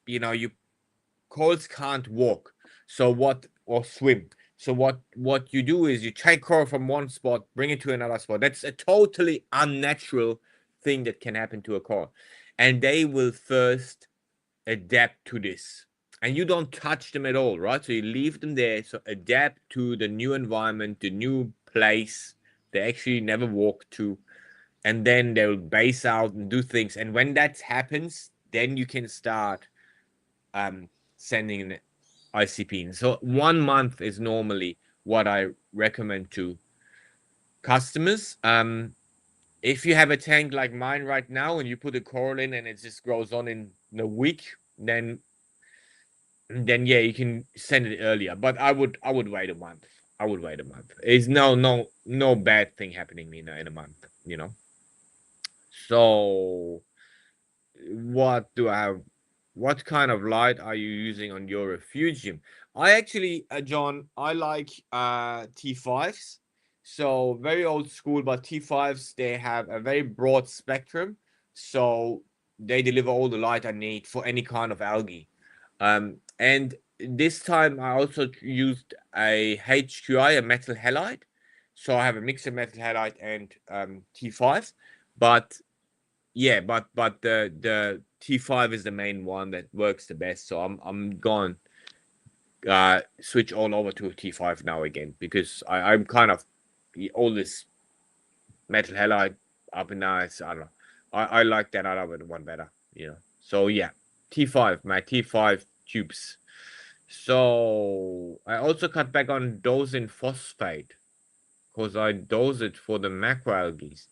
corals can't walk, or swim. So what you do is you take coral from one spot, bring it to another spot. That's a totally unnatural thing that can happen to a coral, and they will first adapt to this. And you don't touch them at all, right? So you leave them there. So adapt to the new environment, the new place they actually never walked to, and then they'll base out and do things. And when that happens, then you can start sending an ICP. So 1 month is normally what I recommend to customers. If you have a tank like mine right now and you put a coral in and it just grows on in a week, then yeah, you can send it earlier. But I would wait a month. I would wait a month. It's no bad thing happening in a month. So what do I have? What kind of light are you using on your refugium? I actually, John, I like T5s. So very old school, but T5s, they have a very broad spectrum. So they deliver all the light I need for any kind of algae. And this time I also used a HQI, a metal halide. So I have a mix of metal halide and T5s. But yeah, but the T5 is the main one that works the best. So I'm going switch all over to T5 now again, because I'm kind of all this metal halide up and down. I don't know. I like that other one better, you know. So yeah, T5, my T5 tubes. So I also cut back on dosing phosphate because I dose it for the macroalgae.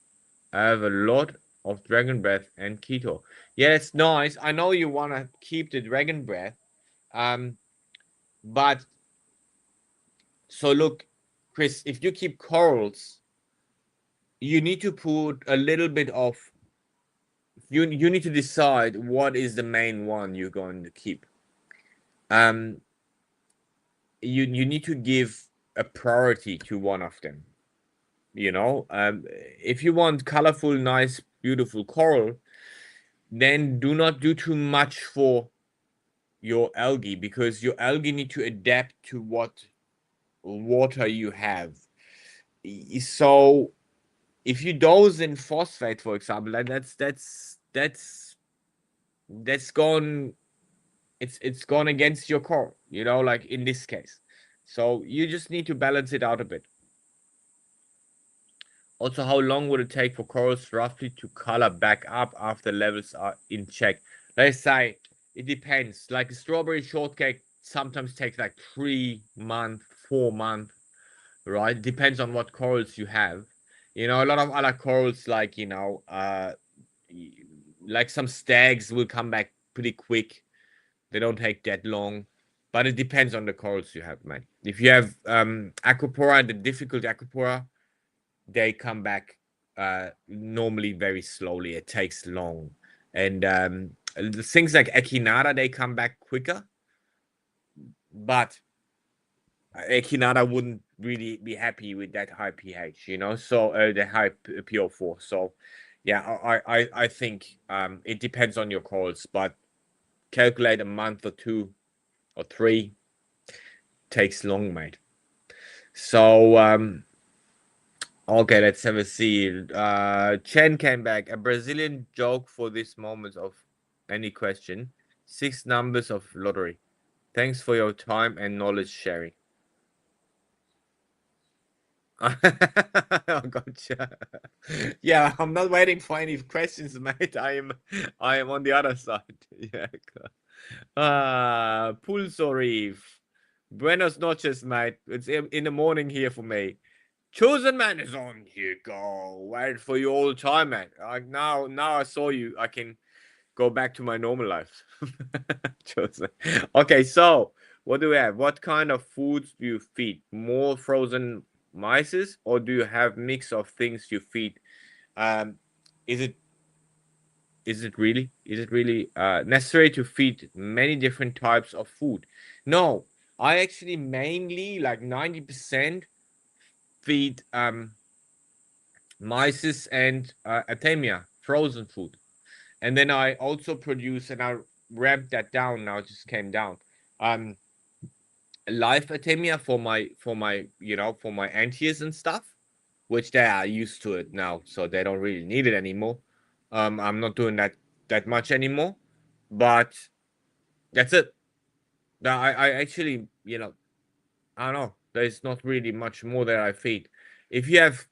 I have a lot of dragon breath and keto. Yeah, it's nice. I know you want to keep the dragon breath. Um, but so look, Chris, if you keep corals, you need to put a little bit of you need to decide what is the main one you're going to keep. Um, you need to give a priority to one of them. You know, if you want colorful, nice, beautiful coral, then do not do too much for your algae, because your algae need to adapt to what water you have. So if you dose in phosphate, for example, that's gone. It's gone against your core, you know, like in this case. So you just need to balance it out a bit. Also, how long would it take for corals roughly to color back up after levels are in check? Let's say it depends. Like a strawberry shortcake sometimes takes like 3 months, 4 months, right? It depends on what corals you have. You know, a lot of other corals, like, you know, like some stags will come back pretty quick. They don't take that long. But it depends on the corals you have, man. If you have Acropora, the difficult Acropora, they come back normally very slowly. It takes long. And the things like Echinata, they come back quicker. But Echinata wouldn't really be happy with that high pH, you know, so the high PO4. So yeah, I think it depends on your corals, but calculate a month or 2 or 3 takes long, mate. So okay, let's have a see. Chen came back. A Brazilian joke for this moment of any question. 6 numbers of lottery. Thanks for your time and knowledge sharing. Oh, gotcha. Yeah, I'm not waiting for any questions, mate. I am on the other side. Yeah. Pulso Reef. Buenos noches, mate. It's in the morning here for me. Chosen man is on. You go. Waited for you all the time, man. Now I saw you. I can go back to my normal life. Chosen. Okay, so what do we have? What kind of foods do you feed? More frozen mices, or do you have mix of things you feed? Um, is it really necessary to feed many different types of food? No, I actually mainly, like 90%, feed mysis and atemia, frozen food. And then I also produce, and I ramped that down now, it just came down. Um, Live atemia for my for my antias and stuff, which they are used to it now, so they don't really need it anymore. I'm not doing that much anymore, but that's it. I actually, I don't know. There's not really much more that I feed. If you have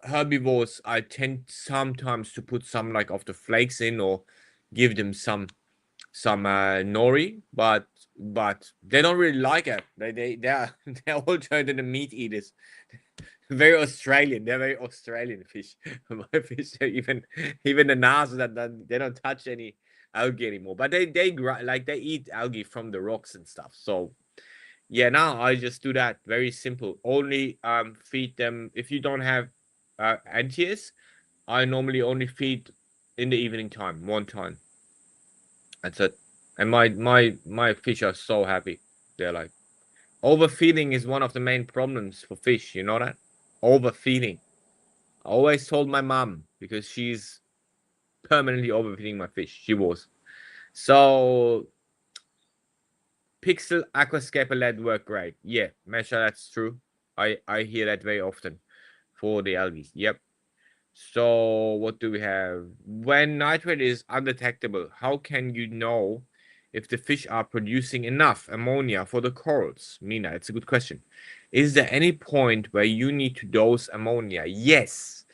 herbivores, I tend sometimes to put some like of the flakes in, or give them some nori, but they don't really like it. They are they're all turned into meat eaters. Very Australian. They're very Australian fish. My fish, even the NASA that they don't touch any algae anymore. But they eat algae from the rocks and stuff. So yeah, now I just do that. Very simple. Only feed them if you don't have antias. I normally only feed in the evening time, one time. That's it. And my fish are so happy. They're like, overfeeding is one of the main problems for fish. You know that? Overfeeding. I always told my mom because she's permanently overfeeding my fish. She was. So Pixel Aquascape LED work great. Yeah, Mesha, that's true. I hear that very often for the algae. Yep. So what do we have? When nitrate is undetectable, how can you know if the fish are producing enough ammonia for the corals? Mina, it's a good question. Is there any point where you need to dose ammonia? Yes.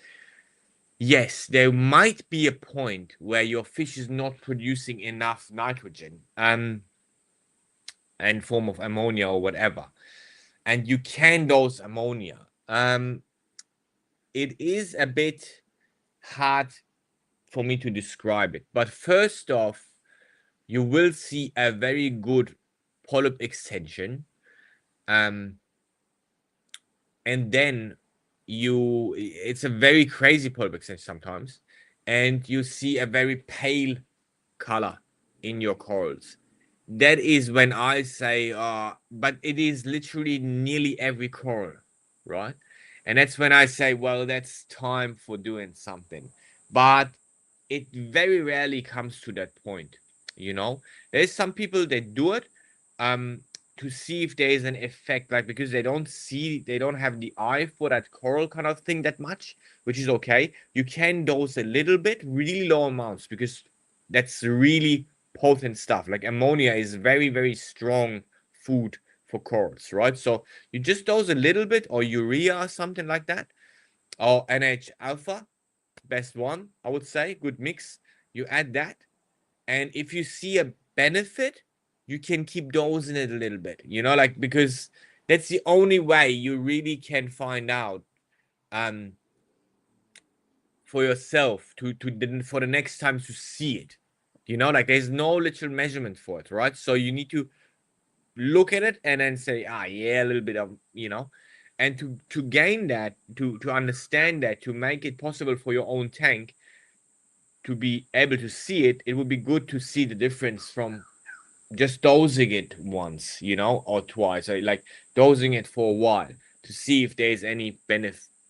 Yes, there might be a point where your fish is not producing enough nitrogen, in form of ammonia or whatever, and you can dose ammonia. It is a bit hard for me to describe it, but first off, you will see a very good polyp extension, and then it's a very crazy polyp extension sometimes, and you see a very pale color in your corals. That is when I say, but it is literally nearly every coral, right? And that's when I say, well, that's time for doing something. But it very rarely comes to that point, you know? There's some people that do it to see if there is an effect, like because they don't have the eye for that coral kind of thing that much, which is okay. You can dose a little bit, really low amounts, because that's really potent stuff. Like ammonia is very, very strong food for corals, right? So you just dose a little bit, or urea or something like that, or NH alpha, best one, I would say, good mix. You add that, and if you see a benefit, you can keep dosing it a little bit, like, because that's the only way you really can find out um for yourself for the next time to see it. Like there's no literal measurement for it, right? So you need to look at it and then say, yeah, a little bit of, and to gain that, to understand that, to make it possible for your own tank to be able to see it, it would be good to see the difference from just dosing it once, or twice, like dosing it for a while to see if there's any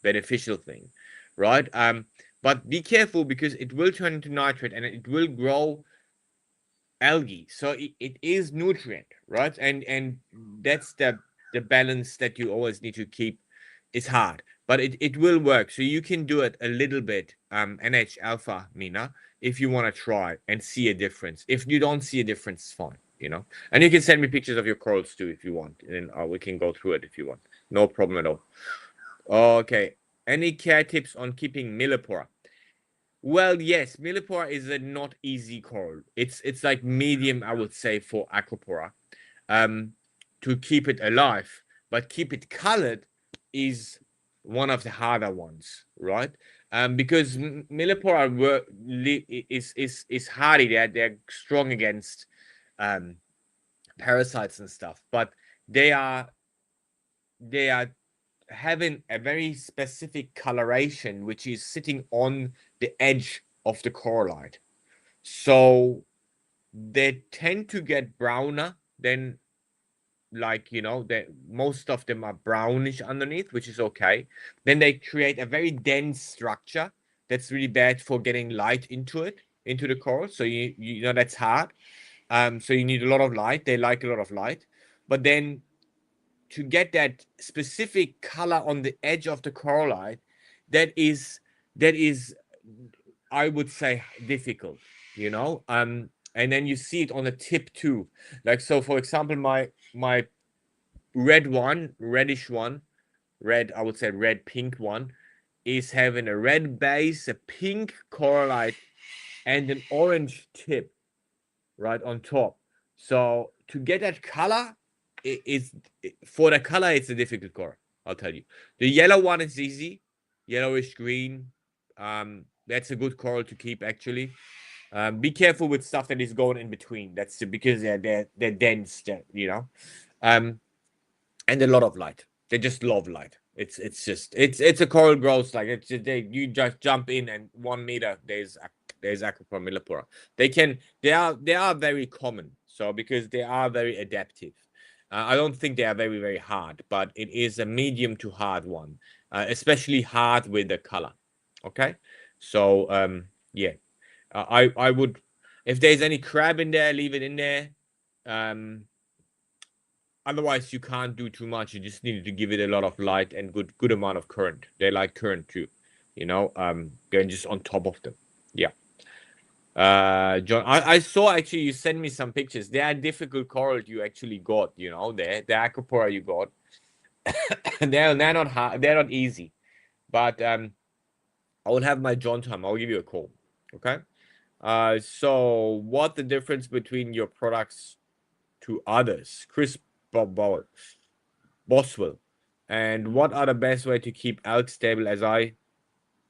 beneficial thing, right? But be careful, because it will turn into nitrate and it will grow algae, so it is nutrient, right? And that's the balance that you always need to keep. It's hard, but it will work. So you can do it a little bit, NH alpha, Mina, if you want to try and see a difference. If you don't see a difference, it's fine, and you can send me pictures of your corals too if you want, and we can go through it if you want. No problem at all. Okay, any care tips on keeping millipora? Well, yes, millipora is a not easy coral. It's like medium, I would say, for acropora. To keep it alive, but keep it colored is one of the harder ones, right? Because millipora is hardy. They're strong against parasites and stuff, but they are having a very specific coloration, which is sitting on the edge of the corallite. So they tend to get browner than, like, that most of them are brownish underneath, which is okay. Then they create a very dense structure that's really bad for getting light into the coral. So that's hard. So you need a lot of light. They like a lot of light. But then to get that specific color on the edge of the corallite, that is I would say difficult, and then you see it on the tip too. Like, so for example, my reddish one, I would say red pink one, is having a red base, a pink corallite, and an orange tip right on top. So to get that color, for the color, it's a difficult color, I'll tell you. The yellow one is easy, yellowish green. That's a good coral to keep, actually. Be careful with stuff that is going in between. That's because they're dense, and a lot of light. They just love light. It's a coral grows like you just jump in, and 1 meter there's there's Acropora millipora. They are very common. So because they are very adaptive. I don't think they are very, very hard, but it is a medium to hard one, especially hard with the color. Okay, so yeah, I would, if there's any crab in there, leave it in there. Otherwise, you can't do too much. You just need to give it a lot of light and good amount of current. They like current too, going just on top of them. Yeah. John, I saw actually you sent me some pictures. They are difficult coral you actually got, the Acropora you got. they're not hard, they're not easy. But I will have my John time. I'll give you a call. Okay. So what the difference between your products to others? Chris Boswell. And what are the best way to keep elk stable as I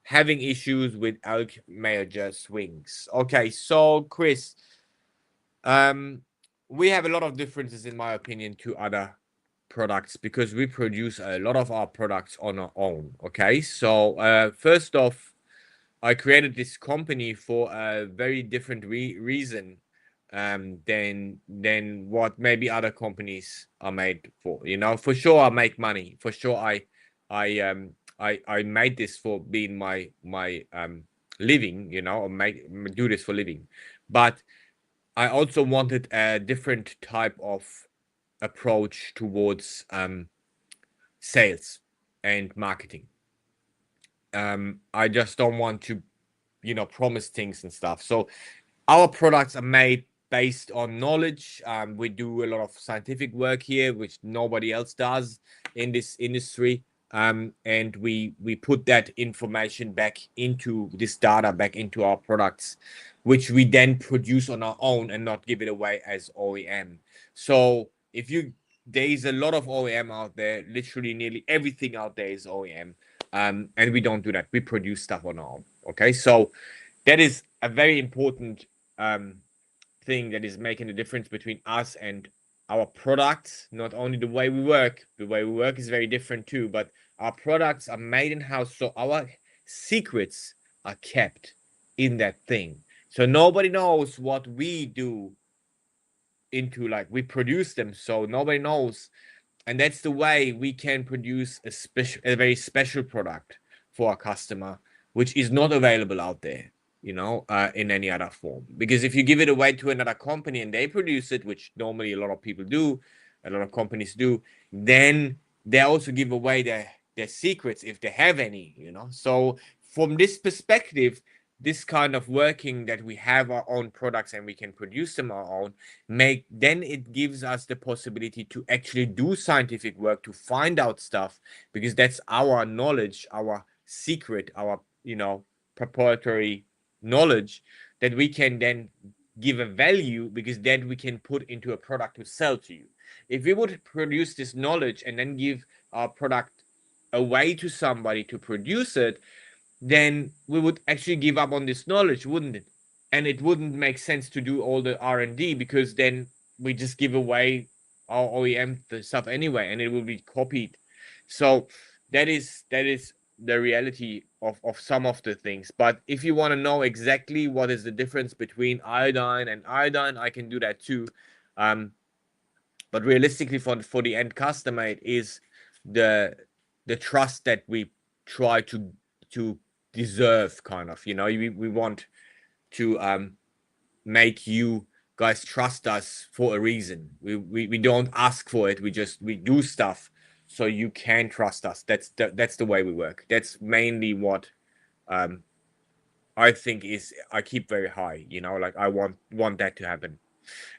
having issues with elk major swings? Okay, so Chris, we have a lot of differences in my opinion to other products because we produce a lot of our products on our own. Okay, so first off, I created this company for a very different reason than what maybe other companies are made for. For sure I make money. For sure I made this for being my living, or do this for living. But I also wanted a different type of approach towards sales and marketing. I just don't want to, promise things and stuff. So our products are made based on knowledge. We do a lot of scientific work here, which nobody else does in this industry. And we put that information back into this data, back into our products, which we then produce on our own and not give it away as OEM. So there's a lot of OEM out there. Literally, nearly everything out there is OEM. And we don't do that. We produce stuff on our own. Okay, so that is a very important thing that is making a difference between us and our products. Not only the way we work is very different too, but our products are made in house, so our secrets are kept in that thing. So nobody knows what we do into, like, we produce them, so nobody knows. And that's the way we can produce a very special product for our customer, which is not available out there, in any other form. Because if you give it away to another company and they produce it, which normally a lot of people do, a lot of companies do, then they also give away their secrets if they have any, So from this perspective, this kind of working that we have our own products and we can produce them our own, then it gives us the possibility to actually do scientific work to find out stuff, because that's our knowledge, our secret, our proprietary knowledge that we can then give a value, because then we can put into a product to sell to you. If we would produce this knowledge and then give our product away to somebody to produce it, then we would actually give up on this knowledge, wouldn't it? And it wouldn't make sense to do all the R&D, because then we just give away our OEM the stuff anyway, and it will be copied. So that is the reality of some of the things. But if you want to know exactly what is the difference between iodine and iodine, I can do that too. But realistically, for the end customer, it is the trust that we try to deserve, kind of. We want to make you guys trust us for a reason. We don't ask for it. We do stuff so you can trust us. That's the way we work. That's mainly what I think I keep very high. Like, I want that to happen.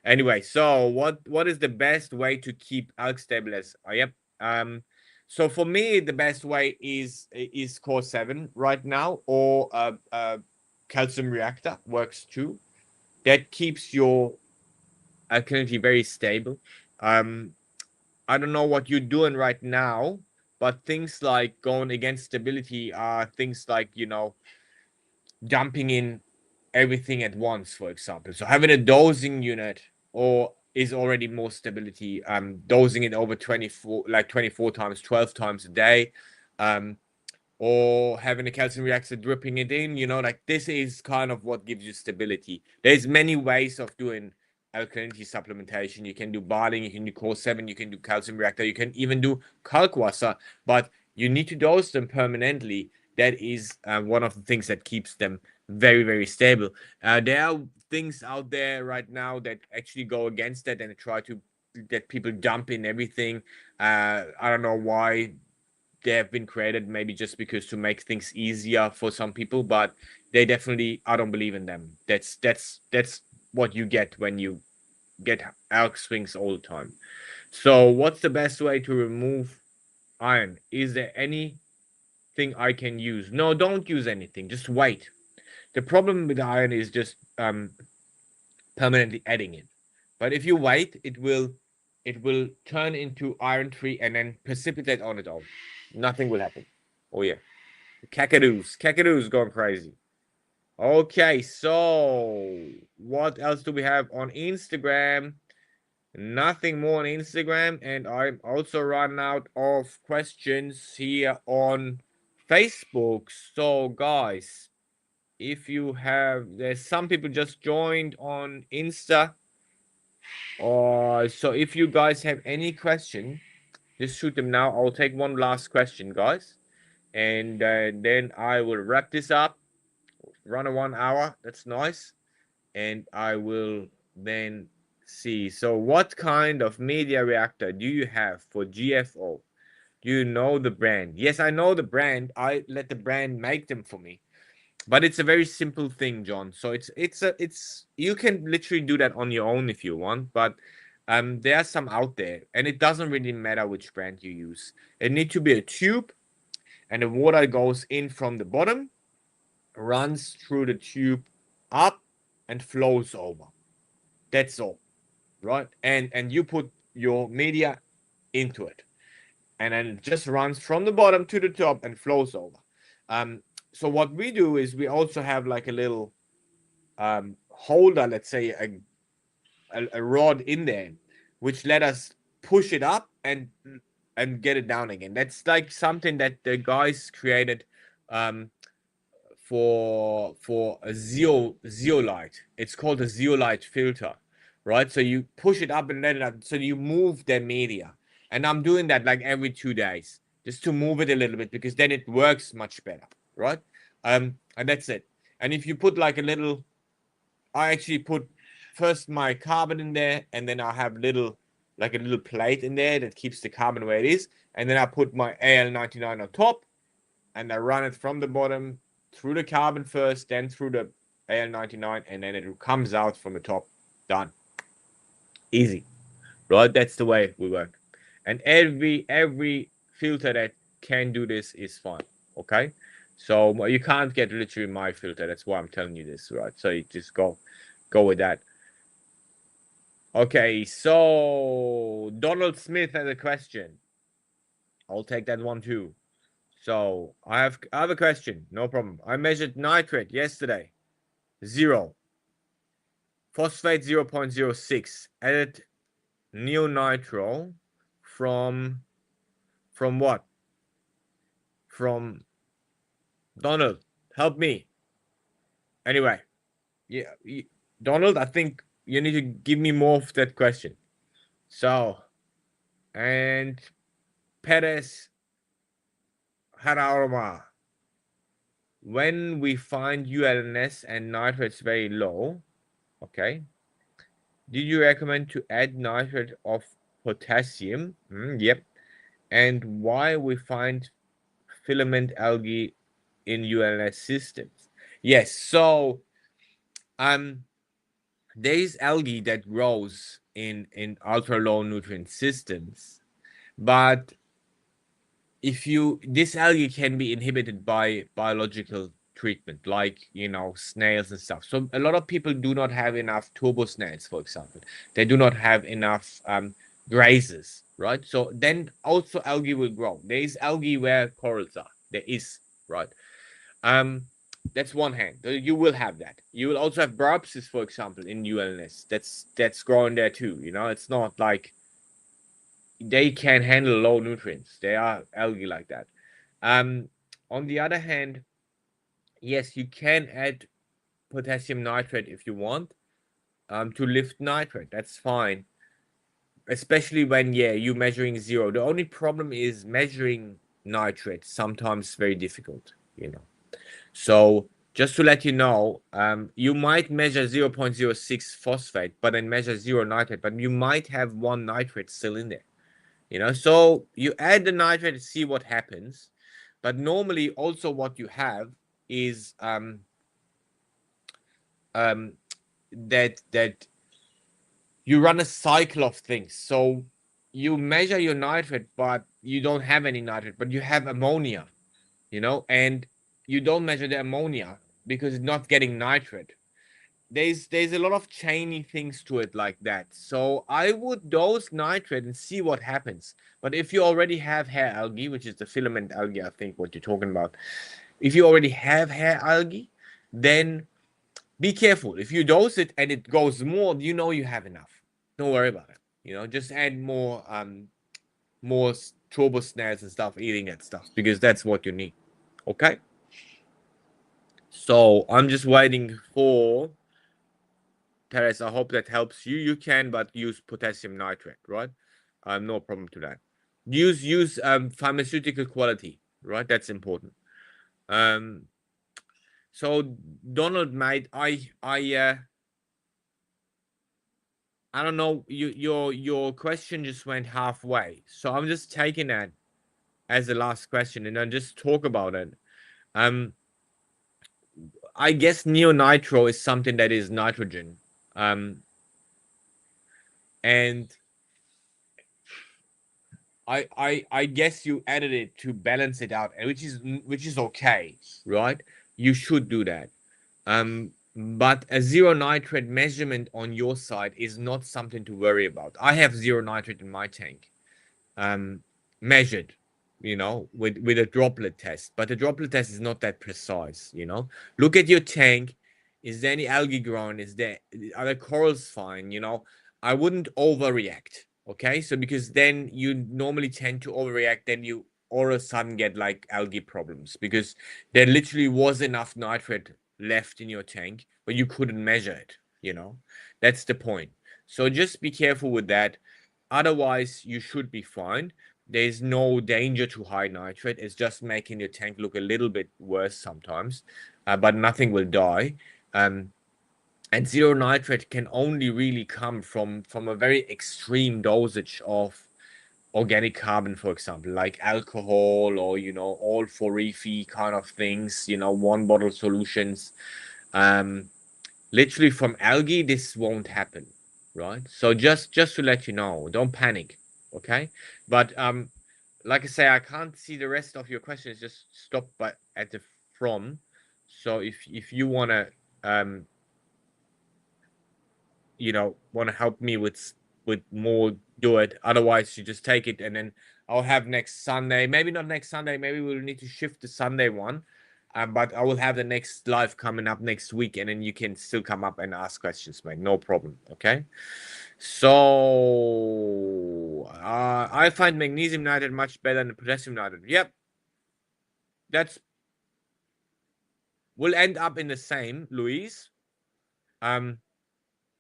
Anyway, so what is the best way to keep elk stable as? Yep. So for me, the best way is core 7 right now, or calcium reactor works too. That keeps your alkalinity very stable. I don't know what you're doing right now, but things like going against stability are things like, dumping in everything at once, for example. So having a dosing unit or is already more stability. Dosing it over 24 times, 12 times a day. or having a calcium reactor dripping it in, you know, like this is kind of what gives you stability. There's many ways of doing alkalinity supplementation. You can do bathing, you can do core 7, you can do calcium reactor, you can even do kalkwasser, but you need to dose them permanently. That is one of the things that keeps them very, very stable. There are things out there right now that actually go against that and try to get people dump in everything. I don't know why they have been created, maybe just because to make things easier for some people, but they definitely, I don't believe in them. That's what you get when you get elk swings all the time. So what's the best way to remove iron? Is there anything I can use? No, don't use anything, just wait. The problem with iron is just permanently adding it. But if you wait, it will turn into iron 3 and then precipitate on its own. Nothing will happen. Oh yeah. Cacadoo's going crazy. Okay, so what else do we have on Instagram? Nothing more on Instagram, and I'm also run out of questions here on Facebook. So guys, if you have, there's some people just joined on Insta. So if you guys have any question, just shoot them now. I'll take one last question, guys, and then I will wrap this up. Run a 1 hour. That's nice, and I will then see. So, what kind of media reactor do you have for GFO? Do you know the brand? Yes, I know the brand. I let the brand make them for me. But it's a very simple thing, John. So it's you can literally do that on your own if you want, but there are some out there, and it doesn't really matter which brand you use. It needs to be a tube, and the water goes in from the bottom, runs through the tube up, and flows over. That's all, right? And you put your media into it, and then it just runs from the bottom to the top and flows over. So what we do is we also have like a little holder, let's say a rod in there, which let us push it up and get it down again. That's like something that the guys created um, for a zeolite. It's called a zeolite filter, right? So you push it up and let it up. So you move the media, and I'm doing that like every 2 days just to move it a little bit because then it works much better, right? And that's it. And if you put like a little, I actually put first my carbon in there, and then I have like a little plate in there that keeps the carbon where it is, and then I put my Al-99 on top, and I run it from the bottom through the carbon first, then through the Al-99, and then it comes out from the top. Done. Easy, right? That's the way we work. And every filter that can do this is fine. Okay, so you can't get literally my filter. That's why I'm telling you this, right? So you just go with that. Okay, so Donald Smith has a question. I'll take that one too. So I have a question. No problem. I measured nitrate yesterday. 0. Phosphate 0.06. Added neonitro from what? From Donald. Help me. Anyway, yeah, Donald, I think you need to give me more of that question. So, and Perez Harauma. When we find ULNS and nitrates very low, okay, did you recommend to add nitrate of potassium? Yep. And why we find filament algae in ULNS systems? Yes. So there is algae that grows in ultra low nutrient systems, but if this algae can be inhibited by biological treatment, like snails and stuff. So a lot of people do not have enough turbo snails, for example. They do not have enough grazers, right? So then also algae will grow. There is algae where corals are. There is, right? That's one hand. You will have that. You will also have barbsis, for example, in ULNS. That's growing there too. It's not like they can handle low nutrients. They are algae like that. On the other hand, yes, you can add potassium nitrate if you want, to lift nitrate. That's fine. Especially when, yeah, you're measuring zero. The only problem is measuring nitrate, sometimes very difficult, you know. So just to let you know, you might measure 0.06 phosphate, but then measure zero nitrate, but you might have one nitrate still in there, you know. So you add the nitrate and see what happens. But normally also what you have is that you run a cycle of things. So you measure your nitrate, but you don't have any nitrate, but you have ammonia, you know, and you don't measure the ammonia because it's not getting nitrate. There's a lot of chainy things to it like that. So I would dose nitrate and see what happens. But if you already have hair algae, which is the filament algae, I think what you're talking about, if you already have hair algae, then be careful. If you dose it and it goes more, you know you have enough. Don't worry about it. You know, just add more turbo snares and stuff, eating that stuff, because that's what you need. Okay. So I'm just waiting for Perez. I hope that helps you. You can, but use potassium nitrate, right? No problem to that. Use pharmaceutical quality, right? That's important. Um, so Donald, mate, I don't know. Your question just went halfway, so I'm just taking that as the last question, and then just talk about it. Um, I guess neonitro is something that is nitrogen, and I guess you added it to balance it out, which is okay, right? You should do that. But a zero nitrate measurement on your side is not something to worry about. I have zero nitrate in my tank, um, measured, you know, with a droplet test. But the droplet test is not that precise, you know. Look at your tank. Is there any algae growing? Are the corals fine? You know, I wouldn't overreact. Okay, so because then you normally tend to overreact, then you all of a sudden get like algae problems because there literally was enough nitrate left in your tank, but you couldn't measure it. You know, that's the point. So just be careful with that. Otherwise, you should be fine. There's no danger to high nitrate. It's just making your tank look a little bit worse sometimes, but nothing will die. Um, and zero nitrate can only really come from a very extreme dosage of organic carbon, for example, like alcohol or, you know, all for reefy kind of things, you know, one bottle solutions. Um, Literally from algae, this won't happen, right? So just to let you know, don't panic, okay? But like I say, I can't see the rest of your questions. Just stop by at the from. So if you wanna want to help me with more, do it. Otherwise, you just take it, and then I'll have next Sunday. Maybe not next Sunday. Maybe we'll need to shift the Sunday one. But I will have the next live coming up next week, and then you can still come up and ask questions, mate. No problem. Okay. So I find magnesium nitrate much better than potassium nitrate. Yep, that's will end up in the same, Louise. Um,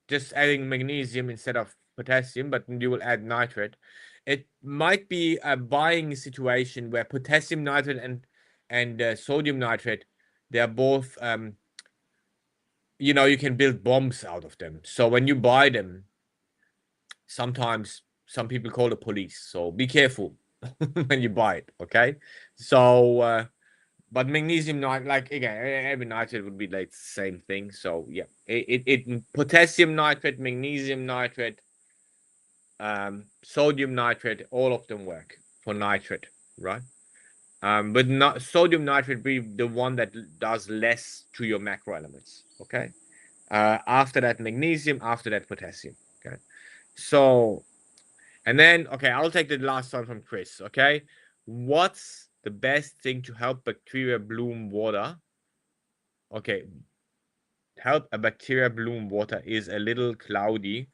just adding magnesium instead of potassium, but you will add nitrate. It might be a buying situation where potassium nitrate and sodium nitrate, they're both you can build bombs out of them. So when you buy them, sometimes some people call the police. So be careful when you buy it. Okay. So but magnesium nitrate, like again, every nitrate would be like the same thing. So yeah, it potassium nitrate, magnesium nitrate, sodium nitrate, all of them work for nitrate, right? But not sodium nitrate be the one that does less to your macro elements. Okay. After that magnesium, after that potassium. Okay. So and then okay, I'll take the last one from Chris. Okay. What's the best thing to help bacteria bloom water? Okay, help a bacteria bloom water is a little cloudy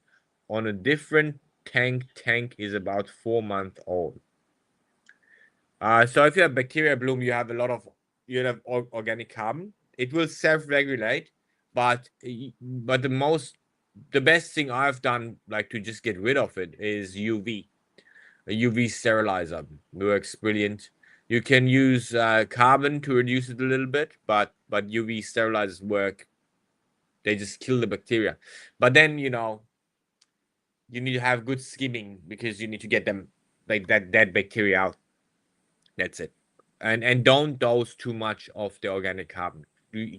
on a different tank is about 4 months old. So if you have bacteria bloom, you have a lot of you have organic carbon. It will self-regulate, but the best thing I've done, like to just get rid of it, is UV. A UV sterilizer works brilliant. You can use carbon to reduce it a little bit, but UV sterilizers work. They just kill the bacteria. But then, you know, you need to have good skimming because you need to get them, like, that dead bacteria out. That's it. And don't dose too much of the organic carbon.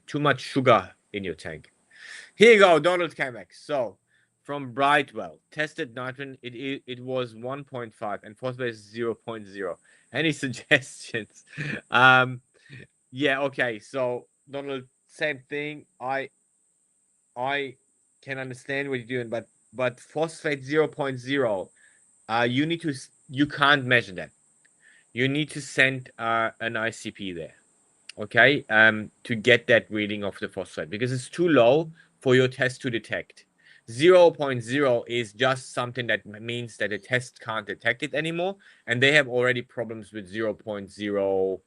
Too much sugar in your tank. Here you go, Donald came back. So from Brightwell, tested nitrogen, it was 1.5 and phosphate is 0.0. Any suggestions? Yeah, okay. So Donald, same thing. I can understand what you're doing, but phosphate 0.0, you can't measure that. You need to send an ICP there, okay, to get that reading of the phosphate because it's too low for your test to detect. 0.0 is just something that means that the test can't detect it anymore, and they have already problems with 0.08.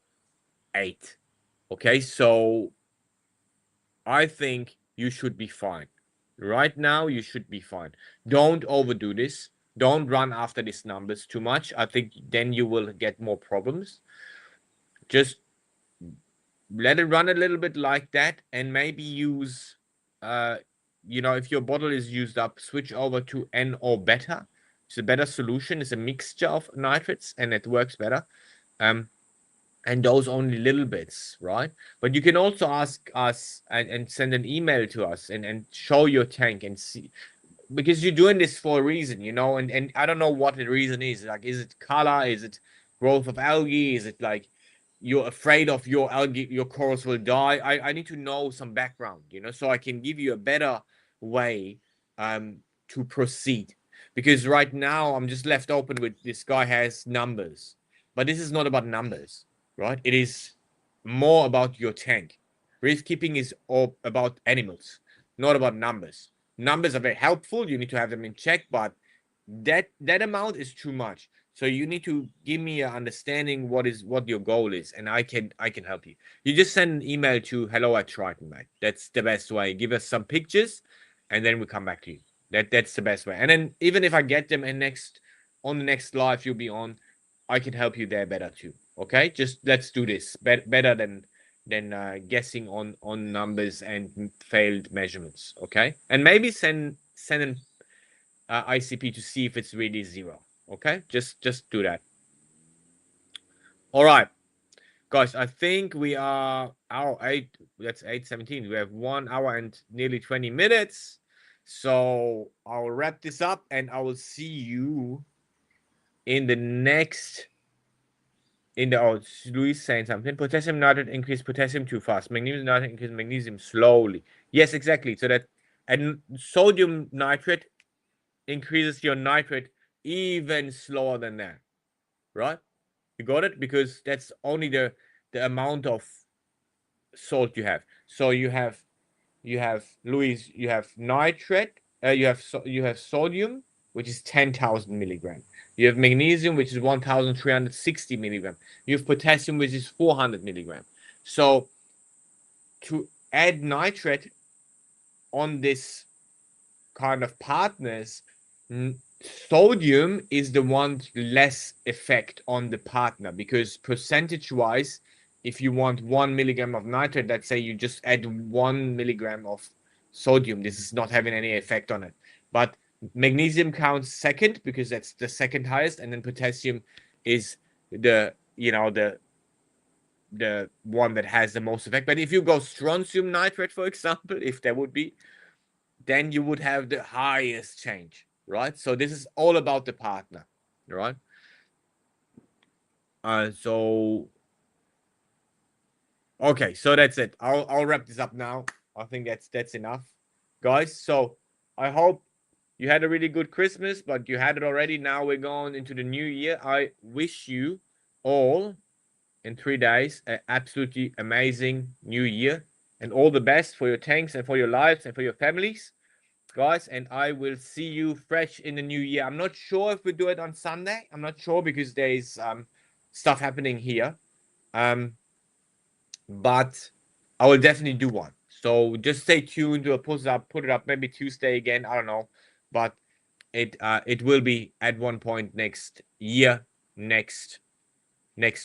Okay, so I think you should be fine. Right now, you should be fine. Don't overdo this. Don't run after these numbers too much. I think then you will get more problems. Just let it run a little bit like that, and maybe use, you know, if your bottle is used up, switch over to N or better. It's a better solution. It's a mixture of nitrates, and it works better. And those only little bits, right? But you can also ask us and send an email to us and show your tank and see, because you're doing this for a reason, you know, and I don't know what the reason is. Like, is it color? Is it growth of algae? Is it like you're afraid of your algae, your corals will die? I need to know some background, you know, so I can give you a better way to proceed. Because right now I'm just left open with this guy has numbers, but this is not about numbers, right? It is more about your tank. Reef keeping is all about animals, not about numbers. Numbers are very helpful. You need to have them in check, but that amount is too much. So you need to give me an understanding what your goal is, and I can help you. You just send an email to hello@Triton, mate. That's the best way. Give us some pictures, and then we come back to you. That's the best way. And then even if I get them and on the next live you'll be on, I can help you there better too. Okay, just let's do this better than guessing on numbers and failed measurements. Okay, and maybe send an ICP to see if it's really 0. Okay, just do that. All right, guys. I think we are hour 8. That's 8:17. We have 1 hour and nearly 20 minutes. So I'll wrap this up, and I will see you in the next. Louis saying something. Potassium nitrate increase potassium too fast. Magnesium nitrate increase magnesium slowly. Yes, exactly. So that, and sodium nitrate increases your nitrate even slower than that, right? You got it? Because that's only the amount of salt you have. So you have Louis, you have nitrate, you have sodium, which is 10,000 milligram. You have magnesium, which is 1,360 milligram. You have potassium, which is 400 milligram. So to add nitrate on this kind of partners, sodium is the one less effect on the partner, because percentage wise, if you want 1 milligram of nitrate, let's say you just add 1 milligram of sodium, this is not having any effect on it. But magnesium counts second because that's the second highest, and then potassium is the the one that has the most effect. But if you go strontium nitrate, for example, if there would be, then you would have the highest change, right? So this is all about the partner, right? So okay, so that's it. I'll wrap this up now. I think that's enough, guys. So I hope you had a really good Christmas, but you had it already. Now we're going into the new year. I wish you all in 3 days an absolutely amazing new year, and all the best for your tanks and for your lives and for your families, guys. And I will see you fresh in the new year. I'm not sure if we do it on Sunday. I'm not sure because there's stuff happening here. Um, but I will definitely do one. So just stay tuned. We'll put it up maybe Tuesday again. I don't know, but it will be at one point next year, next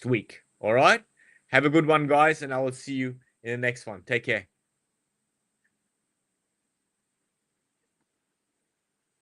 week. All right. Have a good one, guys, and I will see you in the next one. Take care.